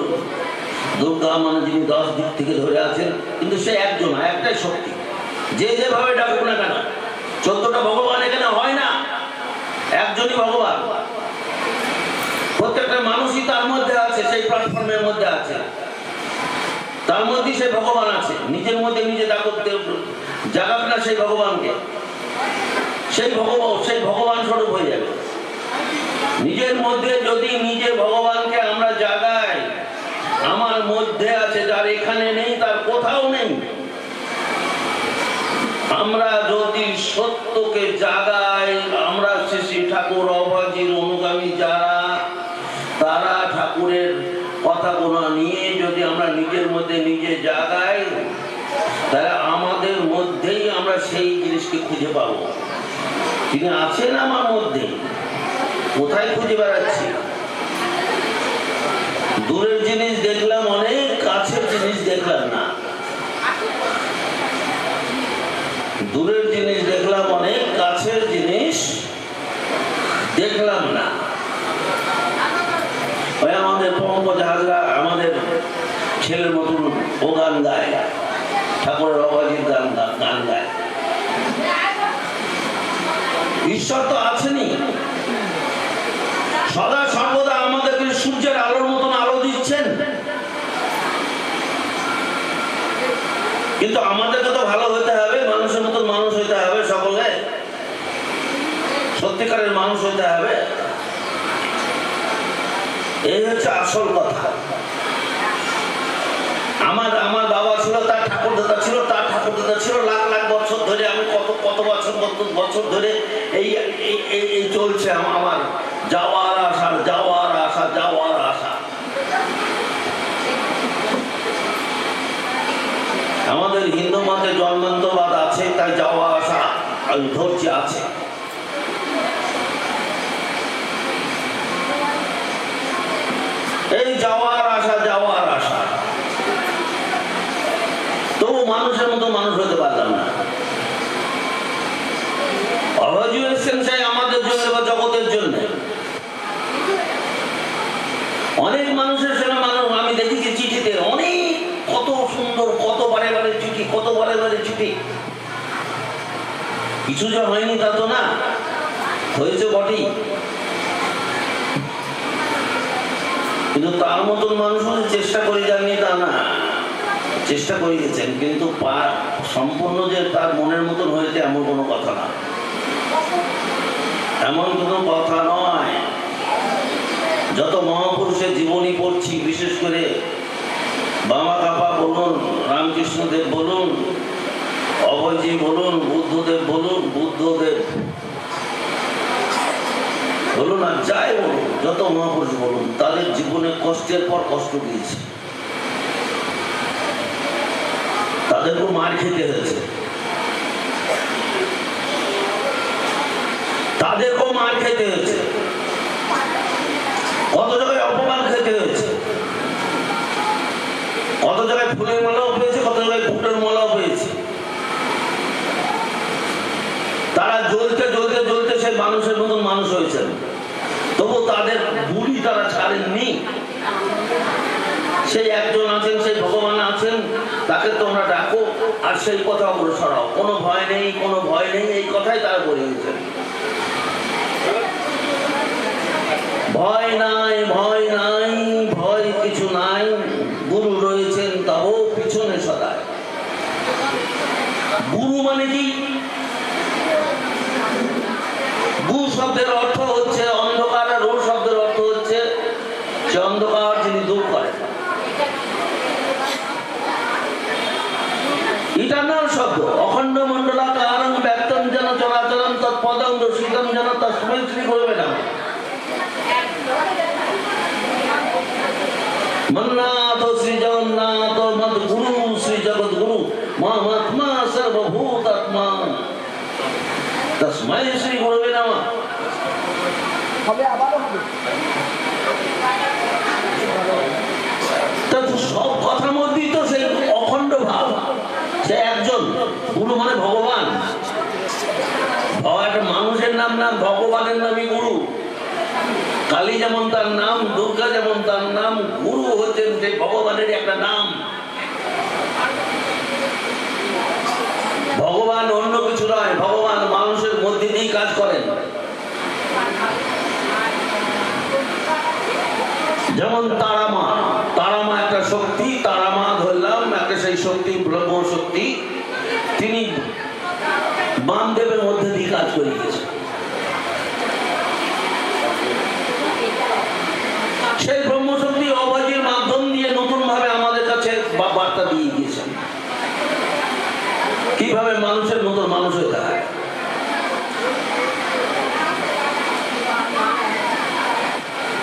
দুর্গা মানে যিনি 10 দিক থেকে ধরে আছেন, কিন্তু সে একজন, একটাই শক্তি। যে যেভাবে ডাকুক না কেন, 14টা ভগবান এখানে হয় না, একজনই ভগবান। প্রত্যেকটা মানুষই তার মধ্যে আছে, সেই প্ল্যাটফর্মের মধ্যে আছে, তার মধ্যে সেই ভগবান আছে। নিজের মধ্যে নিজে জাগাক না সেই ভগবানকে, সেই ভগবান স্বরূপ হয়ে যাবে। নিজের মধ্যে যদি নিজে ভগবানকে আমরা জাগাই, আমার মধ্যে আছে, যার এখানে নেই তার কোথাও নেই। আমরা যদি সত্যকে জাগাই, আমরা শ্রী ঠাকুর অভয়জির অনুগামী যারা, তারা ঠাকুরের কথাগুলো নিয়ে যদি আমরা নিজের মধ্যে নিজে জাগাই, তাহলে আমাদের মধ্যেই আমরা সেই জিনিসকে খুঁজে পাবো। তিনি আছেন আমার মধ্যে, কোথায় খুঁজে বেড়াচ্ছি? দূরের জিনিস দেখলাম অনেক, কাছের জিনিস দেখলাম না। দূরের জিনিস দেখলাম অনেক, কাছের জিনিস দেখলাম না। ওই আমাদের পঙ্কজ হাজরা আমাদের ছেলের মতন ও গান গায়, ঠাকুরের অবাজির গান গায়। ঈশ্বর তো আছেনই, সদা সর্বদা আমাদেরকে সূর্যের আলোর মতন আলো দিচ্ছেন, কিন্তু আমাদেরকে তো ভালো হতে হবে, মানুষের মতন মানুষ হইতে হবে, সকলে সত্যিকারের মানুষ হইতে হবে। এই হচ্ছে আসল কথা। আমার বাবা ছিল, তার ঠাকুরদাদা ছিল, তার ঠাকুরদাদা ছিল, লাখ লাখ বছর ধরে, আমি কত বছর ধরে এই চলছে আমার যাওয়ার আশা, যাওয়ার আশা, যাওয়ার আশা। আমাদের হিন্দু মতে জন্মান্তবাদ আছে, তাই যাওয়া আসা ধৈর্য আছে। এই যাওয়ার আশা, যাওয়ার আশা, তবু মানুষের মতো মানুষ হতে পারলাম না। অভাজু এসছেন চাই আমাদের জন্য বা জগতের জন্য। অনেক মানুষের সঙ্গে মানুষ আমি দেখেছি চিঠিতে, অনেক কত সুন্দর, কত বারে বারে চিঠি, কত বারে বারে চিঠি। কিছু যে হয়নি তা তো না, হয়েছে বটেই, কিন্তু তার মতন মানুষ চেষ্টা করে যাননি তা না, চেষ্টা করে গেছেন, কিন্তু সম্পূর্ণ যে তার মনের মতন হয়েছে এমন কোনো কথা না, এমন কোনো কথা নয়। যত মহাপুরুষের জীবনী পড়ছি, বিশেষ করে বামা কাপা বলুন, রামকৃষ্ণদেব বলুন, অভয়জি বলুন, বুদ্ধদেব বলুন, আর যাই বলুন, যত মহাপুরুষ বলুন, তাদের জীবনে কষ্টের পর কষ্ট দিয়েছে, তাদেরকেও মার খেতে হয়েছে, তাদেরকেও মার খেতে হয়েছে, কত জায়গায় অপমান খেতে হয়েছে, কত জায়গায় ফুলের মালাও পেয়েছে, কত জায়গায় ফুটের মালাও পেয়েছে। তারা জ্বলতে জ্বলতে জ্বলতে সেই মানুষের মতন মানুষ হয়েছেন, তবু তাদের বুড়ি তারা ছাড়েননি। সেই একজন আছেন, সেই ভগবান আছেন, তাকে তোমরা ডাকো আর সেই কথা ওগুলো সরাও, কোনো ভয় নেই, কোনো ভয় নেই, এই কথাই তারা বলে গেছেন। ভয় নাই, ভয় নাই, ভয় কিছু নাই, গুরু রয়েছেন তবু পিছনে সদায়। গুরু মানে কি? গু শব্দের অর্থ হচ্ছে অন্ধকার, আর রু শব্দের অর্থ হচ্ছে যে অন্ধকার যিনি দূর করেন। ইটার্নাল শব্দ, অখণ্ড মণ্ডলাকারং ব্যক্তং যেন চলাচলং তৎপদং দর্শিতং যেন তস্मै শ্রী গুরবে নমঃ। মন্নাথ শ্রী জগন্নাথ মদ্গুরু শ্রী জগদ্গুরু মহাত্মা সর্বভূতাত্মা তস্मै শ্রী গুরবে নমঃ। সব কথার মধ্যেই তো সেই অখণ্ড ভাব, সে একজন গুরু মানে ভগবান। একটা মানুষের নাম না, ভগবানের নামই গুরু। কালী যেমন তার নাম, দুর্গা যেমন তার নাম, গুরু হচ্ছেন সেই ভগবানের একটা নাম। ভগবান অন্য কিছু নয়, ভগবান মানুষের মধ্যে দিয়েই কাজ করেন। যেমন তারামা, তারামা একটা শক্তি, তারামা ধরলাম একটা সেই শক্তি, ব্রহ্ম শক্তি, তিনি বামদেবের মধ্যে দিয়ে কাজ করে গেছেন। সেই ব্রহ্মশক্তি অবাজির মাধ্যম দিয়ে নতুন ভাবে আমাদের কাছে বার্তা দিয়ে গিয়েছেন, কিভাবে মানুষের মতো মানুষ হতে হয়।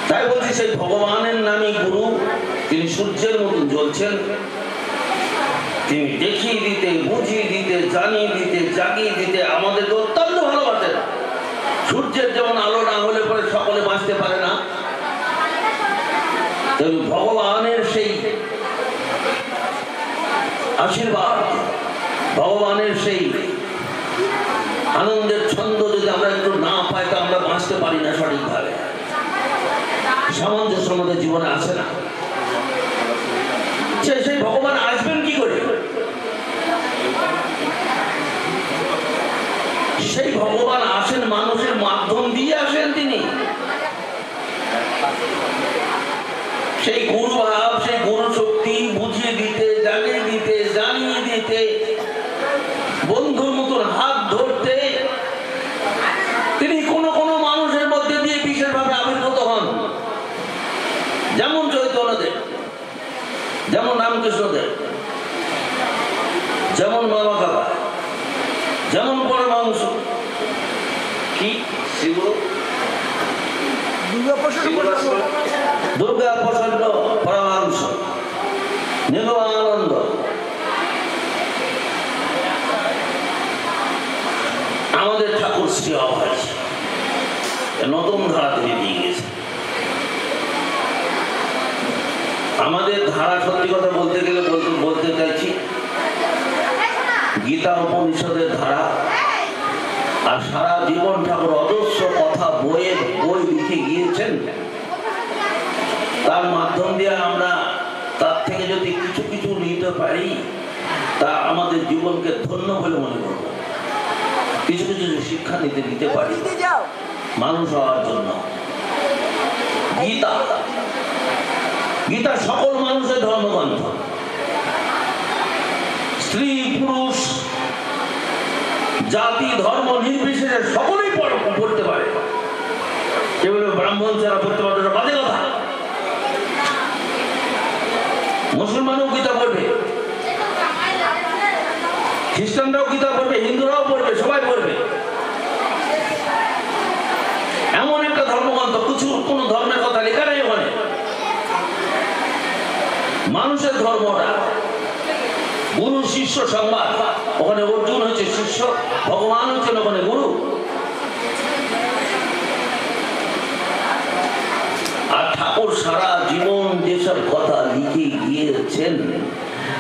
তাই বলছি সেই ভগবানের নামই গুরু, তিনি সূর্যের মতন জ্বলছেন, তিনি দেখিয়ে দিতে, বুঝিয়ে দিতে, জানিয়ে দিতে, জাগিয়ে দিতে আমাদেরকে অত্যন্ত ভালোবাসেন। সূর্যের যেমন আলো না হলে পরে সকলে বাঁচতে পারে না, তেমনি ভগবানের সেই আশীর্বাদ, ভগবানের সেই আনন্দের ছন্দ যদি আমরা একটু না পাই তা আমরা বাঁচতে পারি না সঠিকভাবে, সামঞ্জস্য আমাদের জীবনে আসে না। সেই ভগবান আসবেন কি করে? সেই গুরু ভাব, সেই গুরু শক্তি বুঝিয়ে দিতে, জানিয়ে দিতে, জানিয়ে দিতে, বন্ধুর মতন হাত ধরতে তিনি কোনো কোনো মানুষের মধ্যে দিয়ে বিশেষভাবে আবির্ভূত হন। যেমন চৈতন্যদেব, যেমন রামকৃষ্ণদেব, যেমন বাবা কাবা, যেমন পরমাংশ, কি দুর্গা প্রসন্ন পরমাংশ, নিগমানন্দ, আমাদের ঠাকুর শ্রী অভয় নতুন ধারা তিনি দিয়ে গেছে। আমাদের ধারা সত্যি কথা বলতে গেলে বলতে চাইছি গীতা উপনিষদের ধারা, আর সারা জীবন ঠাকুর অজস্র কথা বই লিখে গিয়েছেন। তার মাধ্যম দিয়ে আমরা তার থেকে যদি কিছু কিছু নিতে পারি তা আমাদের জীবনকে ধন্য বলে মনে করব। কিছু কিছু শিক্ষা নিতে পারি মানুষ হওয়ার জন্য। গীতা সকল মানুষের ধর্মগ্রন্থ, স্ত্রী পুরুষ জাতি ধর্ম নির্বিশেষে সকলেই পড়তে পারে। কেবল ব্রাহ্মণ যারা পড়তে পারে বাজে কথা। মুসলমানও গীতা পড়বে, খ্রিস্টানরাও গীতা পড়বে, হিন্দুরাও পড়বে, সবাই পড়বে। এমন একটা ধর্মগ্রন্থ, কোন ধর্মের কথা লেখা নেই ওখানে। মানুষের ধর্মটা, গুরু শিষ্য সংবাদ, ওখানে অর্জুন হচ্ছে শিষ্য, ভগবান হচ্ছেন ওখানে গুরু। আর ঠাকুর সারা জীবন যেসব কথা লিখে গিয়েছেন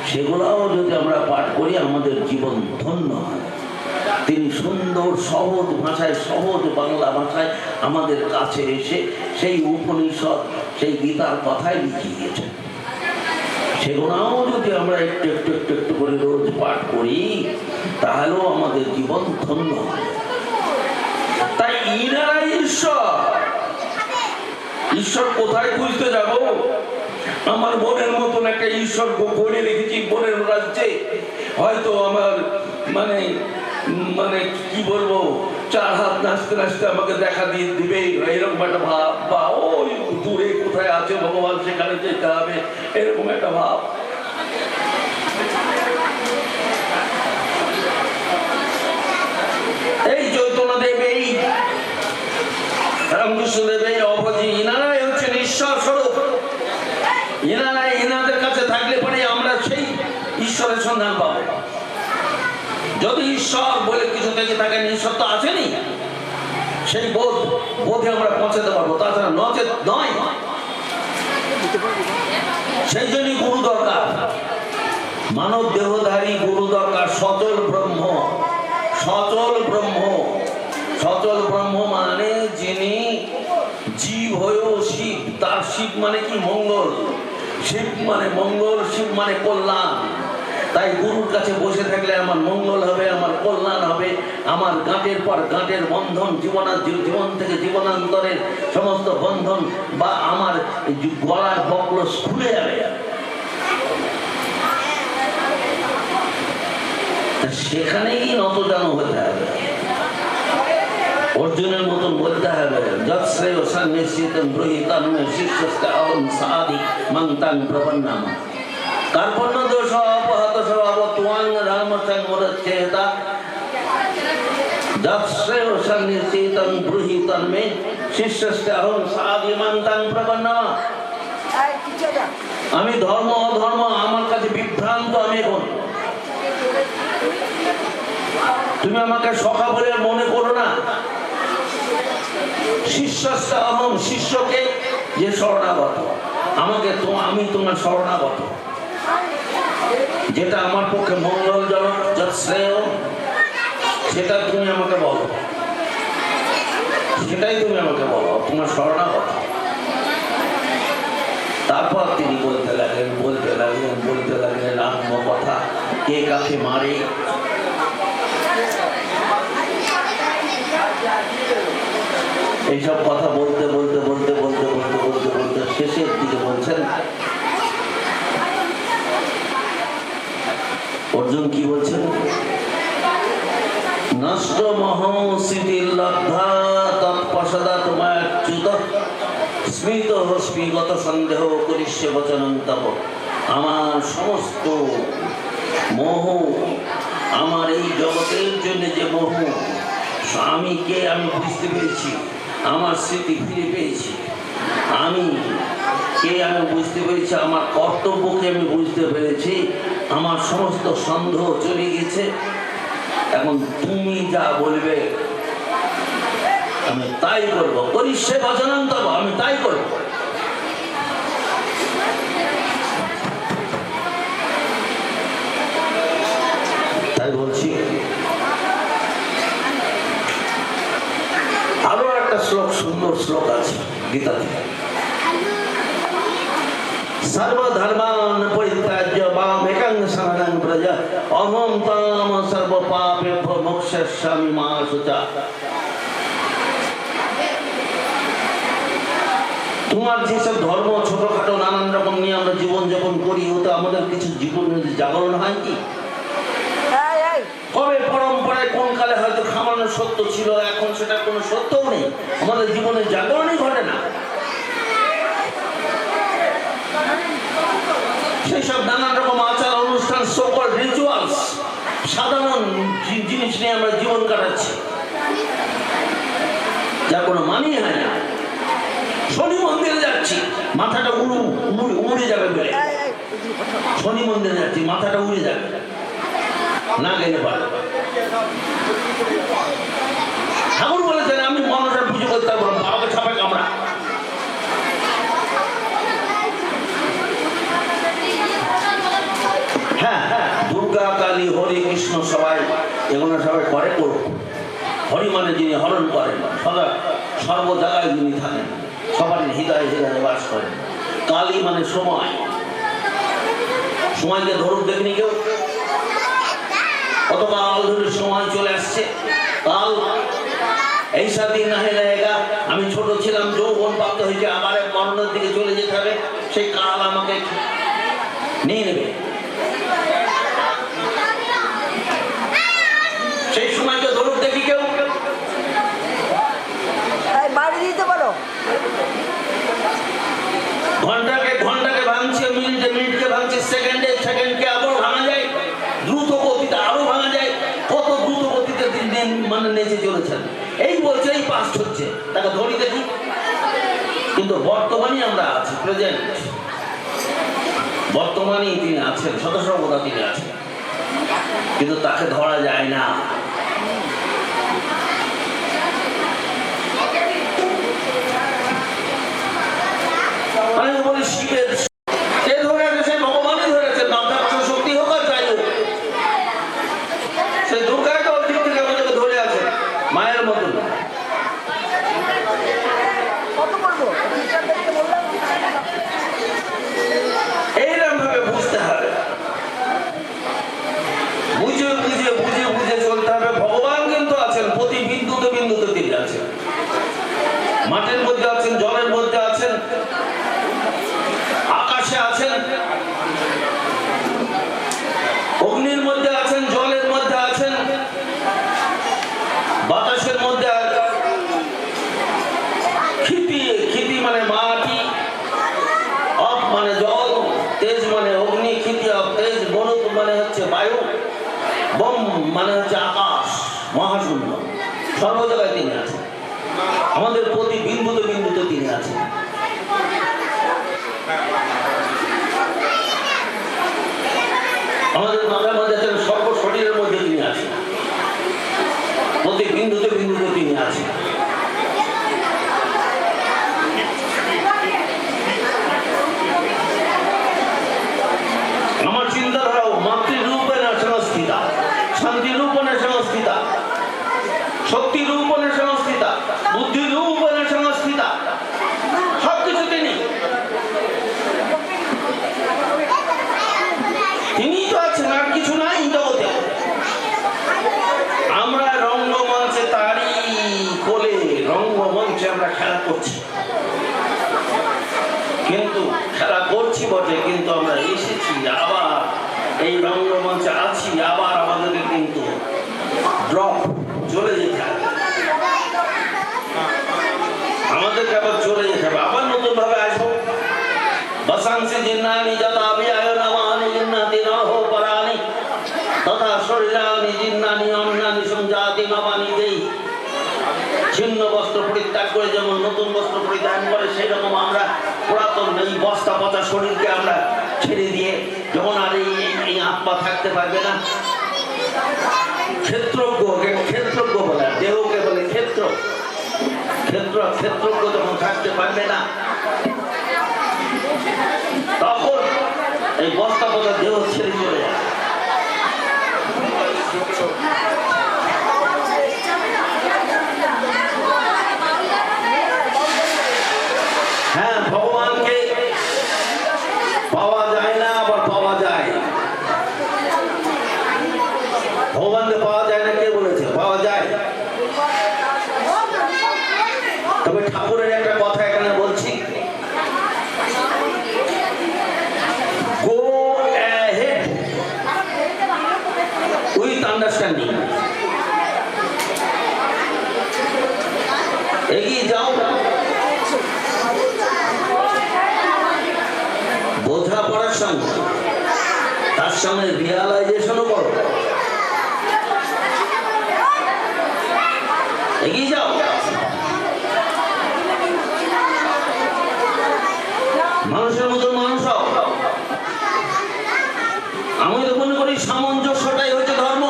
সেগুলাও যদি আমরা পাঠ করি আমাদের জীবন ধন্য হয়। তিনি সুন্দর সহজ ভাষায়, সহজ বাংলা ভাষায় আমাদের কাছে এসে সেই উপনিষদ, সেই গীতার কথাই লিখে গিয়েছেন। সেগুলোও যদি আমরা একটু একটু একটু একটু করে রোজ পাঠ করি তাহলেও আমাদের জীবন ধন্য হয়। তাই ইনারাই ঈশ্বর কোথায় খুঁজতে যাব? আমার বোনের মতন একটা ঈশ্বর করে রেখেছি বোনের রাজ্যে। হয়তো আমার মানে মানে কি বলবো, 4 হাত নাচতে নাচতে আমাকে দেখা দিয়ে দিবে, এরকম একটা ভাব, বা ওই দূরে কোথায় আছে ভগবান সেখানে যেতে হবে, এরকম একটা ভাব। এই চৈতন্যদেব, এই রামকৃষ্ণদেব, এই অভয়জি, ইনারাই হচ্ছেন ঈশ্বর স্বরূপ। ইনাদের কাছে থাকলে পরে আমরা সেই ঈশ্বরের সন্ধান পাবো। যদি ঈশ্বর বলে কিছু থেকে থাকেন, ঈশ্বর তো আছেনই, সেই বোধে আমরা পৌঁছাতে পারবো, তাছাড়া নচেত নয়। সেই জন্যই গুরু দরকার, মানব দেহধারী গুরু দরকার। সচল ব্রহ্ম, সচল ব্রহ্ম, সচল ব্রহ্ম মানে যিনি জীব হয়েও শিব। তার শিব মানে কি? মঙ্গল। শিব মানে মঙ্গল, শিব মানে কল্যাণ। তাই গুরুর কাছে বসে থাকলে আমার মঙ্গল হবে, আমার কল্যাণ হবে, আমার গাঁটের পর গাঁটের বন্ধন, জীবন থেকে জীবনান্তরের সমস্ত বন্ধন বা আমার গলার বক্র খুলে যাবে। সেখানেই নতজানু হতে হবে। অর্জুনের মতন বলতে হবে, যৎশ্রেয় সন্নিশ্চিতং ব্রহীতং মে শিষ্যস্তে অহং সাধি মং তং প্রপন্নাম। কার্পণ্য দোষ অপহত স্বভাব ত্বং রামসং মুরচ্ছেতা। যৎশ্রেয় সন্নিশ্চিতং ব্রহীতং মে শিষ্যস্তে অহং সাধি মং তং প্রপন্নাম। আমি ধর্ম অধর্ম আমার কাছে বিভ্রান্ত, আমি এখন তুমি আমাকে সখা বলে মনে করো না। শিষ্যস্তে অহং, শিষ্যকে যে শরণাগত, আমাকে আমি তোমার শরণাগত। যেটা আমার পক্ষে মঙ্গলজনক, যৎশ্রেয়, সেটা তুমি আমাকে বলো, সেটাই তুমি আমাকে বলো, তোমার শরণাগত। তারপর তিনি বলতে লাগলেন আত্মকথা, কে কাকে মারে। এইসব কথা বলতে শেষের দিকে বলছেন, অর্জুন কি বলছেন? নষ্ট মহ স্মৃতির্লব্ধা তৎপশদা তোমাচ্যুত স্মৃত স্মৃগত সন্দেহ করিষ্যে বচনং তব। আমার সমস্ত মোহ, আমার এই জগতের জন্য যে মোহ, আমি কে আমি বুঝতে পেরেছি, আমার স্মৃতি ফিরে পেয়েছি, আমি কে আমি বুঝতে পেরেছি, আমার কর্তব্যকে আমি বুঝতে পেরেছি, আমার সমস্ত সন্দেহ চলে গেছে। এখন তুমি যা বলবে আমি তাই করবো, করিষ্যে বচনং তব, আমি তাই করবো। তাই বলছি। আরো একটা শ্লোক, সুন্দর শ্লোক আছে গীতাতে, সর্বধর্মান পরিত্যাজ্য মামেকং শরণং ব্রজ অহং ত্বাম সর্বপাপেভ্যো মোক্ষয়িষ্যামি মা শুচা। তোমার যেসব ধর্ম ছোটখাটো নানান রকম নিয়ে আমরা জীবন যাপন করি, ওতে আমাদের কিছু জীবনের জাগরণ হয় কি? কবে পরম্পরায় কোন কালে হয়তো খামানো সত্য ছিল, এখন সেটা কোনো সত্যও নেই, আমাদের জীবনে জাগরণই ঘটে না। সেই সব নানান রকম আচার অনুষ্ঠান, সকল রিচুয়ালস, সাধারণ জিনিস নিয়ে আমরা জীবন কাটাচ্ছি, যার কোনো মানই হয় না। শনি মন্দিরে যাচ্ছি, মাথাটা উড়ে যাবে বলে, শনি মন্দিরে যাচ্ছি মাথাটা উড়ে যাবে, না গেলে পারে। ঠাকুর বলেছেন আমি মনসার পুজো করতে পারবো, বাবাকে ছাপে কামড়া। হ্যাঁ, দুর্গা, কালী, হরি, কৃষ্ণ সবাই এগুলো সবাই করে করবো। হরি মানে যিনি হরণ করেন, সদা সর্ব জায়গায় যিনি থাকেন, সবারই হৃদয়ে হৃদয়ে বাস করেন। কালী মানে সময়, সময়কে ধরুন দেখনি কেউ, কত কাল ধরে সময় চলে আসছে। কাল এই দিন না হয়ে যায়গা, আমি ছোট ছিলাম, যৌবন প্রাপ্ত হয়েছে, আবার মরণের দিকে চলে যেতে হবে, সেই কাল আমাকে নিয়ে নেবে। সেই সময়কে ধরুন দেখি কেউ, বাড়ি দিতে পারো। ঘন্টাকে ঘন্টাকে ভাঙছে, মিনিটে মিনিটকে ভাঙছে, সেকেন্ডে সেকেন্ডকে আবার ভাঙা যায়, দ্রুত গতিতে আরো ভাঙা যায়। কত দ্রুত গতিতে দিন মানে নেচে চলেছেন। এই বলছে এই পাস্ট হচ্ছে, তাকে ধরি দেখি। কিন্তু বর্তমানে আমরা আছি, প্রেজেন্ট, বর্তমানেই তিনি আছেন, সদা সর্বদা তিনি আছেন, কিন্তু তাকে ধরা যায় না। আমি বলি শিবের কে ধরে আছে? সেই ভগবানই ধরেছে, মাথা পাশে শক্তি হোক আর যাই হোক, সেই দুর্গাই তো দিক থেকে আমাদেরকে ধরে আছে মায়ের মতন। এইরকম ভাবে বুঝতে হবে, বুঝে বুঝে বুঝে বুঝে চলতে হবে। ভগবান কিন্তু আছেন, প্রতি বিন্দুতে বিন্দুতে তিনি আছেন, মাটির মধ্যে আছেন, জলের মধ্যে আছেন, আকাশে আছেন, অগ্নির মধ্যে আছেন, জলের মধ্যে আছেন, বাতাসের মধ্যে ক্ষিতি, ক্ষিতি মানে মাটি, অপ মানে জল, তেজ মানে অগ্নি, ক্ষিতি অপ তেজ, মরুত মানে হচ্ছে বায়ু, বম মানে হচ্ছে আকাশ, মহাশূন্য। সর্ব জায়গায় তিনি আছেন, আমাদের প্রতি বিন্দুতে বিন্দুতে তিনি আছেন। আমাদের মাথার মধ্যে আছেন, সর্ব শরীরের মধ্যে তিনি আছেন, প্রতি বিন্দুতে বিন্দুতে তিনি আছেন। আমার চিন্তাধারাও মাতৃরূপে না সংস্থিতা, শান্তি রূপে সংস্থিতা, শক্তি রূপে সংস্থিতা, বুদ্ধি রূপে সংস্থিতা, সবকিছু তিনি। তিনি তো আছেন, আর কিছু নাই জগতে। আমরা রঙ্গমঞ্চে, তারই কোলে রঙ্গমঞ্চে আমরা খেলা করছি। কিন্তু খেলা করছি বটে, কিন্তু আমরা এসেছি আবার এই রঙ্গমঞ্চে আছি, আবার আমাদেরকে কিন্তু ড্রপ চলে যেতে হবে, আমাদেরকে আবার চলে যেতে হবে, আবার নতুন ভাবে আসবো। বসাংসি জিন্নানি যথাপি আয়নামানি জিন্নাতি নরহো পরানি তথা শরীরানি জিন্নানি অন্নানি সংজাতি নবানি দেই। ছিন্ন বস্ত্র পরিত্যাগ করে যেমন নতুন বস্ত্র পরিধান করে, সেই রকম আমরা পুরাতন এই বস্তা পচা শরীরকে আমরা ছেড়ে দিয়ে যখন আর এই আত্মা থাকতে পারবে না, ক্ষেত্রজ্ঞ বলে, দেহকে বলে ক্ষেত্রজ্ঞ যখন থাকতে পারবে না, তখন এই বস্তা পচা দেহ ছেড়ে চলে যায়। হ্যাঁ, ভগবানকে পাওয়া যায় না, আবার পাওয়া যায়। ভগবানকে পাওয়া যায় না কে বলেছে? পাওয়া যায়। তবে ঠাকুরের একটা কথা এখানে বলছি, go ahead with understanding, এগিয়ে যাও, বোঝাপড়ার সঙ্গে তার সঙ্গে রিয়ালাইজেশনও করো, এগিয়ে যাও। মানুষের মতন মানুষ হও। আমি তো মনে করি সামঞ্জস্যটাই হচ্ছে ধর্ম।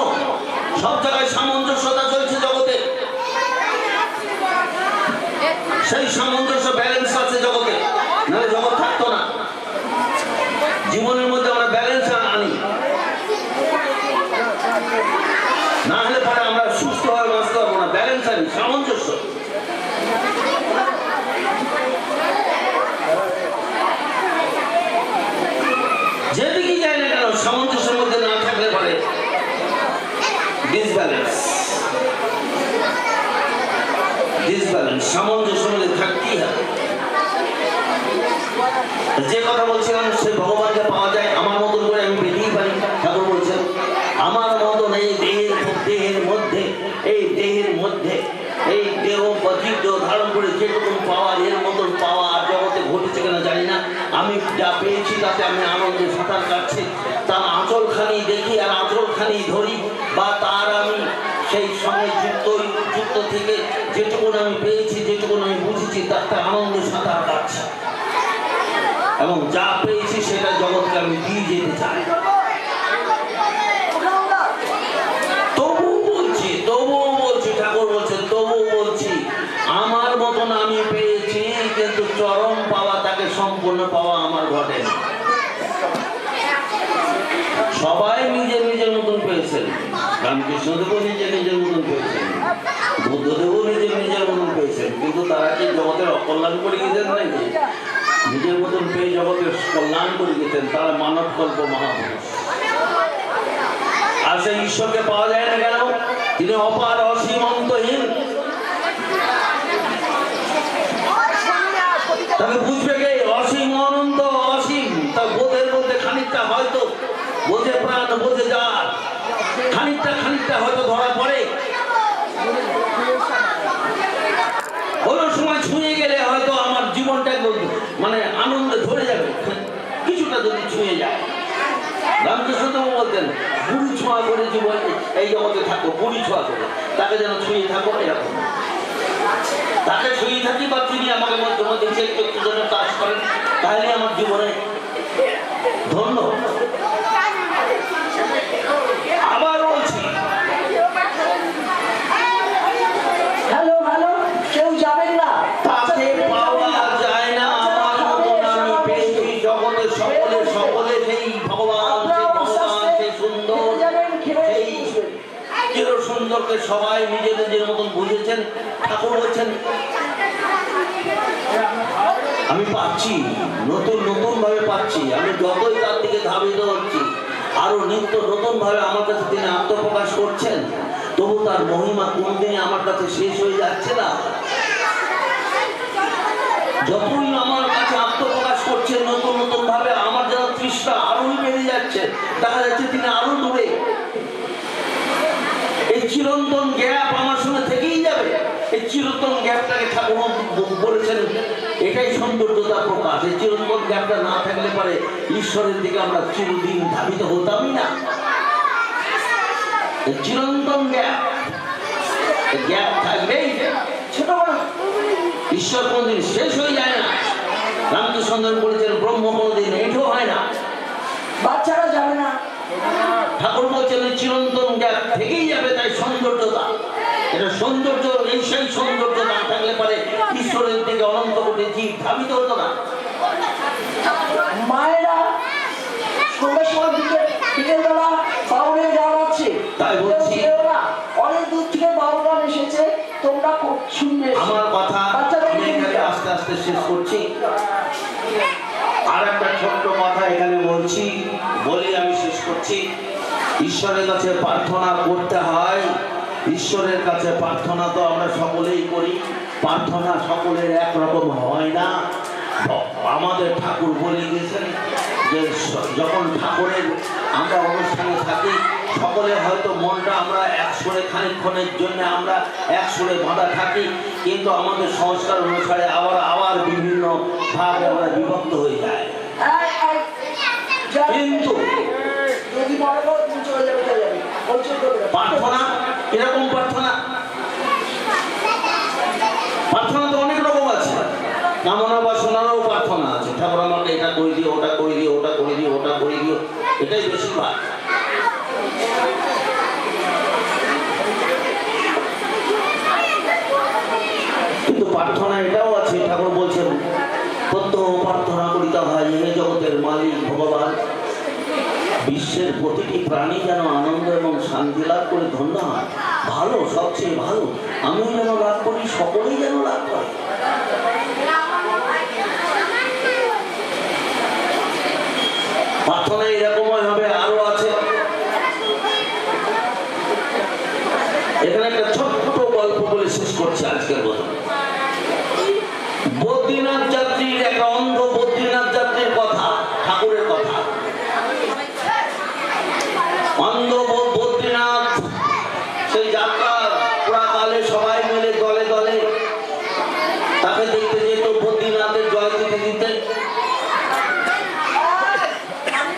সব জায়গায় সামঞ্জস্যতা চলছে জগতে, সেই সামঞ্জস্য ব্যালেন্স আছে জগতে, নাহলে জগৎ থাকতো না। জীবনের মধ্যে আমরা ব্যালেন্স আনি, না হলে পরে আমরা সুস্থ হয়ে বাঁচতে পারবো না। ব্যালেন্স আনি, সামঞ্জস্য। যেদিকে যায় না কেন, সামঞ্জস্যের মধ্যে না থাকলে পরে ডিসব্যালেন্স, সামঞ্জস্যের মধ্যে থাকতেই হবে। যে কথা বলছিলাম, সেই ভগবানকে পাওয়া যায় আমার মতন করে আমি পেতেই পারি। ঠাকুর বলছেন আমার মতন এই দেহের মধ্যে এই দেহ বজিত ধারণ করে যেটুকু পাওয়া, এর মতন পাওয়া আর জগতে ঘটেছে কিনা জানি না। আমি যা পেয়েছি তাতে আমি আনন্দে সাঁতার কাটছি। তার আঁচলখানি দেখি আর আঁচলখানি ধরি, বা তার আমি সেই সঙ্গে যুক্ত থেকে যেটুকুন আমি পেয়েছি, যেটুকুন আমি বুঝেছি, তার আনন্দে সাঁতার কাটছি এবং যা পেয়েছি সেটা জগৎকে আমি দিয়ে যেতে চাই। তবুও বলছি ঠাকুর বলছেন, তবুও বলছি আমার মতন আমি পেয়েছি, কিন্তু চরম পাওয়া, তাকে সম্পূর্ণ পাওয়া আমার ঘটেনি। সবাই নিজের মতন পেয়েছেন। রামকৃষ্ণদেবও নিজের মতন পেয়েছেন, বুদ্ধদেবও নিজের মতন পেয়েছেন, কিন্তু তারা কি জগতের অকল্যাণ করে গেছেন নাকি? নিজের মতন পেয়ে জগতের কল্যাণ করে গেছেন। তারা মানব কল্প মহাপুরুষ। আর সেই ঈশ্বরকে পাওয়া যায় না কেন? তিনি অপার, অসীম, অন্তহীন। তাকে বুঝবে কে? অসীম, অনন্ত, অসীম। তার বোধের মধ্যে খানিকটা হয়তো বোঝে প্রাণ, বোঝে যার, খানিকটা হয়তো ধরা পড়ে। কোনো সময় ছুঁয়ে গেলে হয়তো আমার জীবনটা মানে আনন্দে ধরে যাবে, কিছুটা যদি ছুঁয়ে যায়। রামকৃষ্ণদেব বলতেন বুড়ি ছোঁয়া করে জীবন এই জগতে থাকো, বুড়ি ছোঁয়া করে, তাকে যেন ছুঁয়ে থাকো। এরকম তাকে ছুঁয়ে থাকি বা তিনি আমাকে মধ্যে একটু যেন কাজ করেন, তাহলে আমার জীবনে ধন্য। আবার বলছি, হ্যালো, কেউ যাবেন না? তাকে পাওয়া যায় না আমার মতন আমি পেয়েছি। জগতে সকলে সেই ভগবান, সেই সুন্দর, সেই চির সুন্দরকে সবাই নিজের মতন বুঝেছেন। ঠাকুর বলছেন আমি পাচ্ছি, নতুন ভাবে পাচ্ছি। আমি যতই তার দিকে ধাবিত হচ্ছি, আরো নিত্য নতুন ভাবে আমার কাছে তিনি আত্মপ্রকাশ করছেন। তবু তার মহিমা কোনদিনই আমার কাছে শেষ হয়ে যাচ্ছে না। যতই আমার কাছে আত্মপ্রকাশ চিরন্তন গ্যাপ আমার সঙ্গে থেকেই যাবে। এই চিরন্তন গ্যাপটাকে ঠাকুর বলেছেন এটাই সৌন্দর্যতা প্রকাশ। এই চিরন্তন গ্যাপটা না থাকলে পরে ঈশ্বরের দিকে আমরা চিরদিন ধাবিত হতামই না। চিরন্তন গ্যাপ থাকবেই। ছোট বড় ঈশ্বর কোনদিন শেষ হয়ে যায় না। রামকৃষ্ণ বলেছেন ব্রহ্ম কোনদিন এটাও হয় না। বাচ্চারা যাবে না, ঠাকুর বলছেন চিরন্তন গ্যাপ থেকেই যাবে। তাই সৌন্দর্যতা, এটা সৌন্দর্য, এই সেই সৌন্দর্য না থাকলে পরে ঈশ্বরের দিকে অনন্ত কোটি জীব ধাবিত হতো না। মায়েরা সন্ধ্যার সময় বিকেলবেলা বাউলের গান আছে, তাই বলছি। অনেক দূর থেকে বাউল গান এসেছে, তোমরা শুনবে। আমার কথা আমি এখানে আস্তে আস্তে শেষ করছি। আর একটা ছোট্ট কথা এখানে বলছি, বলি আমি শেষ করছি। ঈশ্বরের কাছে প্রার্থনা করতে হয়। ঈশ্বরের কাছে প্রার্থনা তো আমরা সকলেই করি, প্রার্থনা সকলের একরকম হয় না। আমাদের ঠাকুর বলে গেছেন যে যখন ঠাকুরের আমরা অনুষ্ঠানে থাকি সকলে হয়তো মনটা আমরা এক সুরে খানিকক্ষণের জন্য আমরা এক সুরে বাঁধা থাকি, কিন্তু আমাদের সংস্কার অনুসারে আবার বিভিন্ন ভাগে আমরা বিভক্ত হয়ে যায়। কিন্তু যদি মনে করো তুমি চলে যাবে, চলে যাবে, প্রার্থনা এরকম প্রার্থনা তো অনেক রকম আছে। কামনা বাসনারও প্রার্থনা আছে। ঠাকুর আমাকে এটা করে দিও, ওটা করে দিও, ওটা করে দিও, ওটা করে দিও, এটাই বেশিরভাগ। কিন্তু প্রার্থনা এটাও আছে, ঠাকুর বলছেন প্রত্যহ প্রার্থনা করিতে হয় হে জগতের মালিক ভগবান, বিশ্বের প্রতিটি প্রাণী যেন আনন্দ এবং শান্তি লাভ করে ধন্য হয়। ভালো, সবচেয়ে ভালো আমিও যেন লাভ করি, সকলেই যেন লাভ করে। প্রার্থনা এরকমই হবে। আরো আছে এখানে একটা ছোট্ট গল্প বলে শেষ করছি আজকের কথা। বদ্রীনাথ যাত্রীর, একটা অন্ধ বদ্রীনাথ যাত্রীর কথা, ঠাকুরের কথা। অন্ধ বদ্রীনাথ সেই যাত্রা পুরাকালে সবাই মিলে দলে দলে তাকে দেখতে যেত, বদ্রীনাথের জয় দিতে দিতে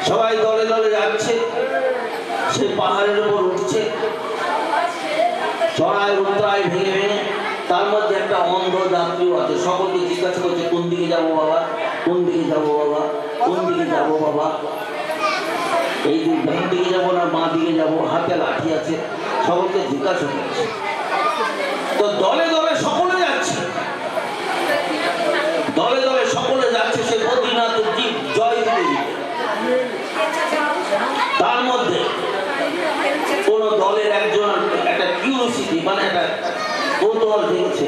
সবাই দলে দলে যাচ্ছে। সেই পাহাড়ের উপর উঠছে, চড়াই উত্তরায় ভেঙে ভেঙে। তার মধ্যে একটা অন্ধ যাত্রীও আছে। সকলকে জিজ্ঞাসা করছে কোন দিকে যাবো বাবা, কোন দিকে যাবো বাবা, কোন দিকে যাবো বাবা, এই ডান দিকে যাবো না বাঁ দিকে যাবো, হাতে লাঠি আছে। সকলকে জিজ্ঞাসা করছে। তো দলে দলে সকলে যাচ্ছে, দলে দলে সকলে যাচ্ছে সে বদ্রীনাথের জীব জয় দিতে দিতে। তার মধ্যে কোন দলের একজন একটা কিউরিওসিটি, মানে একটা কৌতূহল দেখেছে,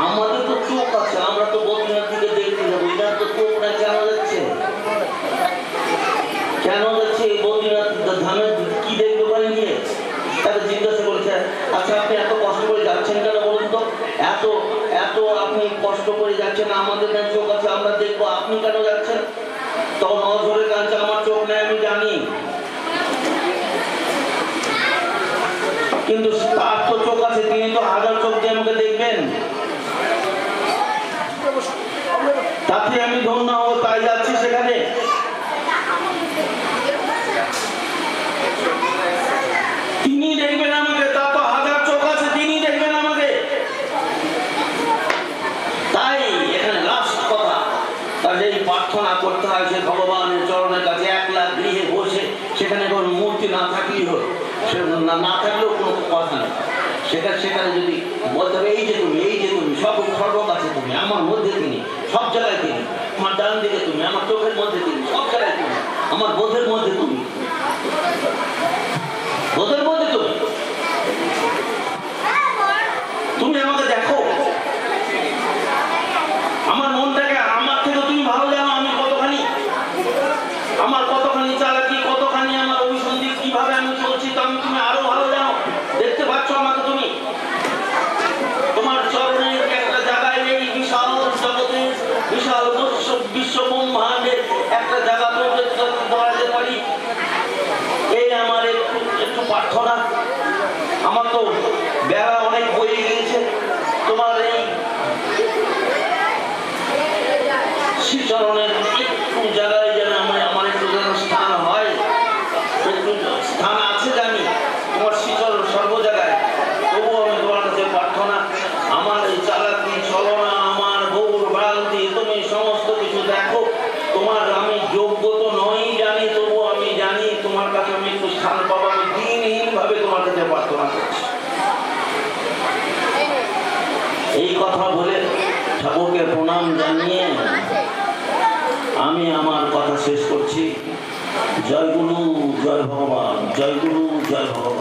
আমাদের তো চোখ আছে, আমরা তো বদ্রীনাথ দিকে দেখতে যাবো, এটার তো চোখ না, কেন যাচ্ছে, কেন যাচ্ছে এই বদ্রীনাথ ধামের কি দেখতে পারে নিয়ে? তাকে জিজ্ঞাসা করেছে, আচ্ছা আপনি এত কষ্ট করে যাচ্ছেন কেন বলুন তো? এত এত আপনি কষ্ট করে যাচ্ছেন, আমাদের না চোখ আছে, আমরা দেখবো, আপনি কেন যাচ্ছেন? তখন অঝরে কাঁদছে, আমার চোখ নেই আমি জানি, কিন্তু তার তো চোখ আছে, তিনি তো হাজার চোখ দিয়ে আমাকে দেখবেন, তাতে আমি ধন্য হবো, তাই যাচ্ছি সেখানে। তিনি দেখবেন আমাকে, তার তো হাজার চোখ আছে, তিনি দেখবেন আমাকে। তাই এখানে লাস্ট কথা, তার এই প্রার্থনা করতে হয় সে ভগবানের চরণের কাছে, একলা গৃহে বসে, সেখানে কোনো মূর্তি না থাকলেই হলো, না থাকলেও কোনো কথা নেই। সেখানে যদি বলতে হবে এই যে তুমি, এই যে তুমি, সর্ব কাছে তুমি, আমার মধ্যে তিনি, সব জায়গায় তিনি, আমার ডান দিকে তুমি, আমার চোখের মধ্যে তিনি, সব জায়গায় তুমি, আমার বোধের মধ্যে তুমি, বোধের মধ্যে তুমি, তুমি আমাকে দেখো, আমার মনটাকে আমার থেকে তুমি ভালো জানো, আমি কতখানি, আমার কতখানি চালাকি, কতখানি আমার অভিসন্ধি, কিভাবে আমি চলছি, তুমি আরো ভালো জানো, দেখতে পাচ্ছ আমাকে তুমি। তোমার চরণের একটা জায়গায় এই বিশাল জগতের, বিশাল বিশ্ব ব্রহ্মাণ্ডের একটা প্রণাম জানিয়ে আমি আমার কথা শেষ করছি। জয় গুরু, জয় ভগবান, জয় গুরু, জয় ভগবান।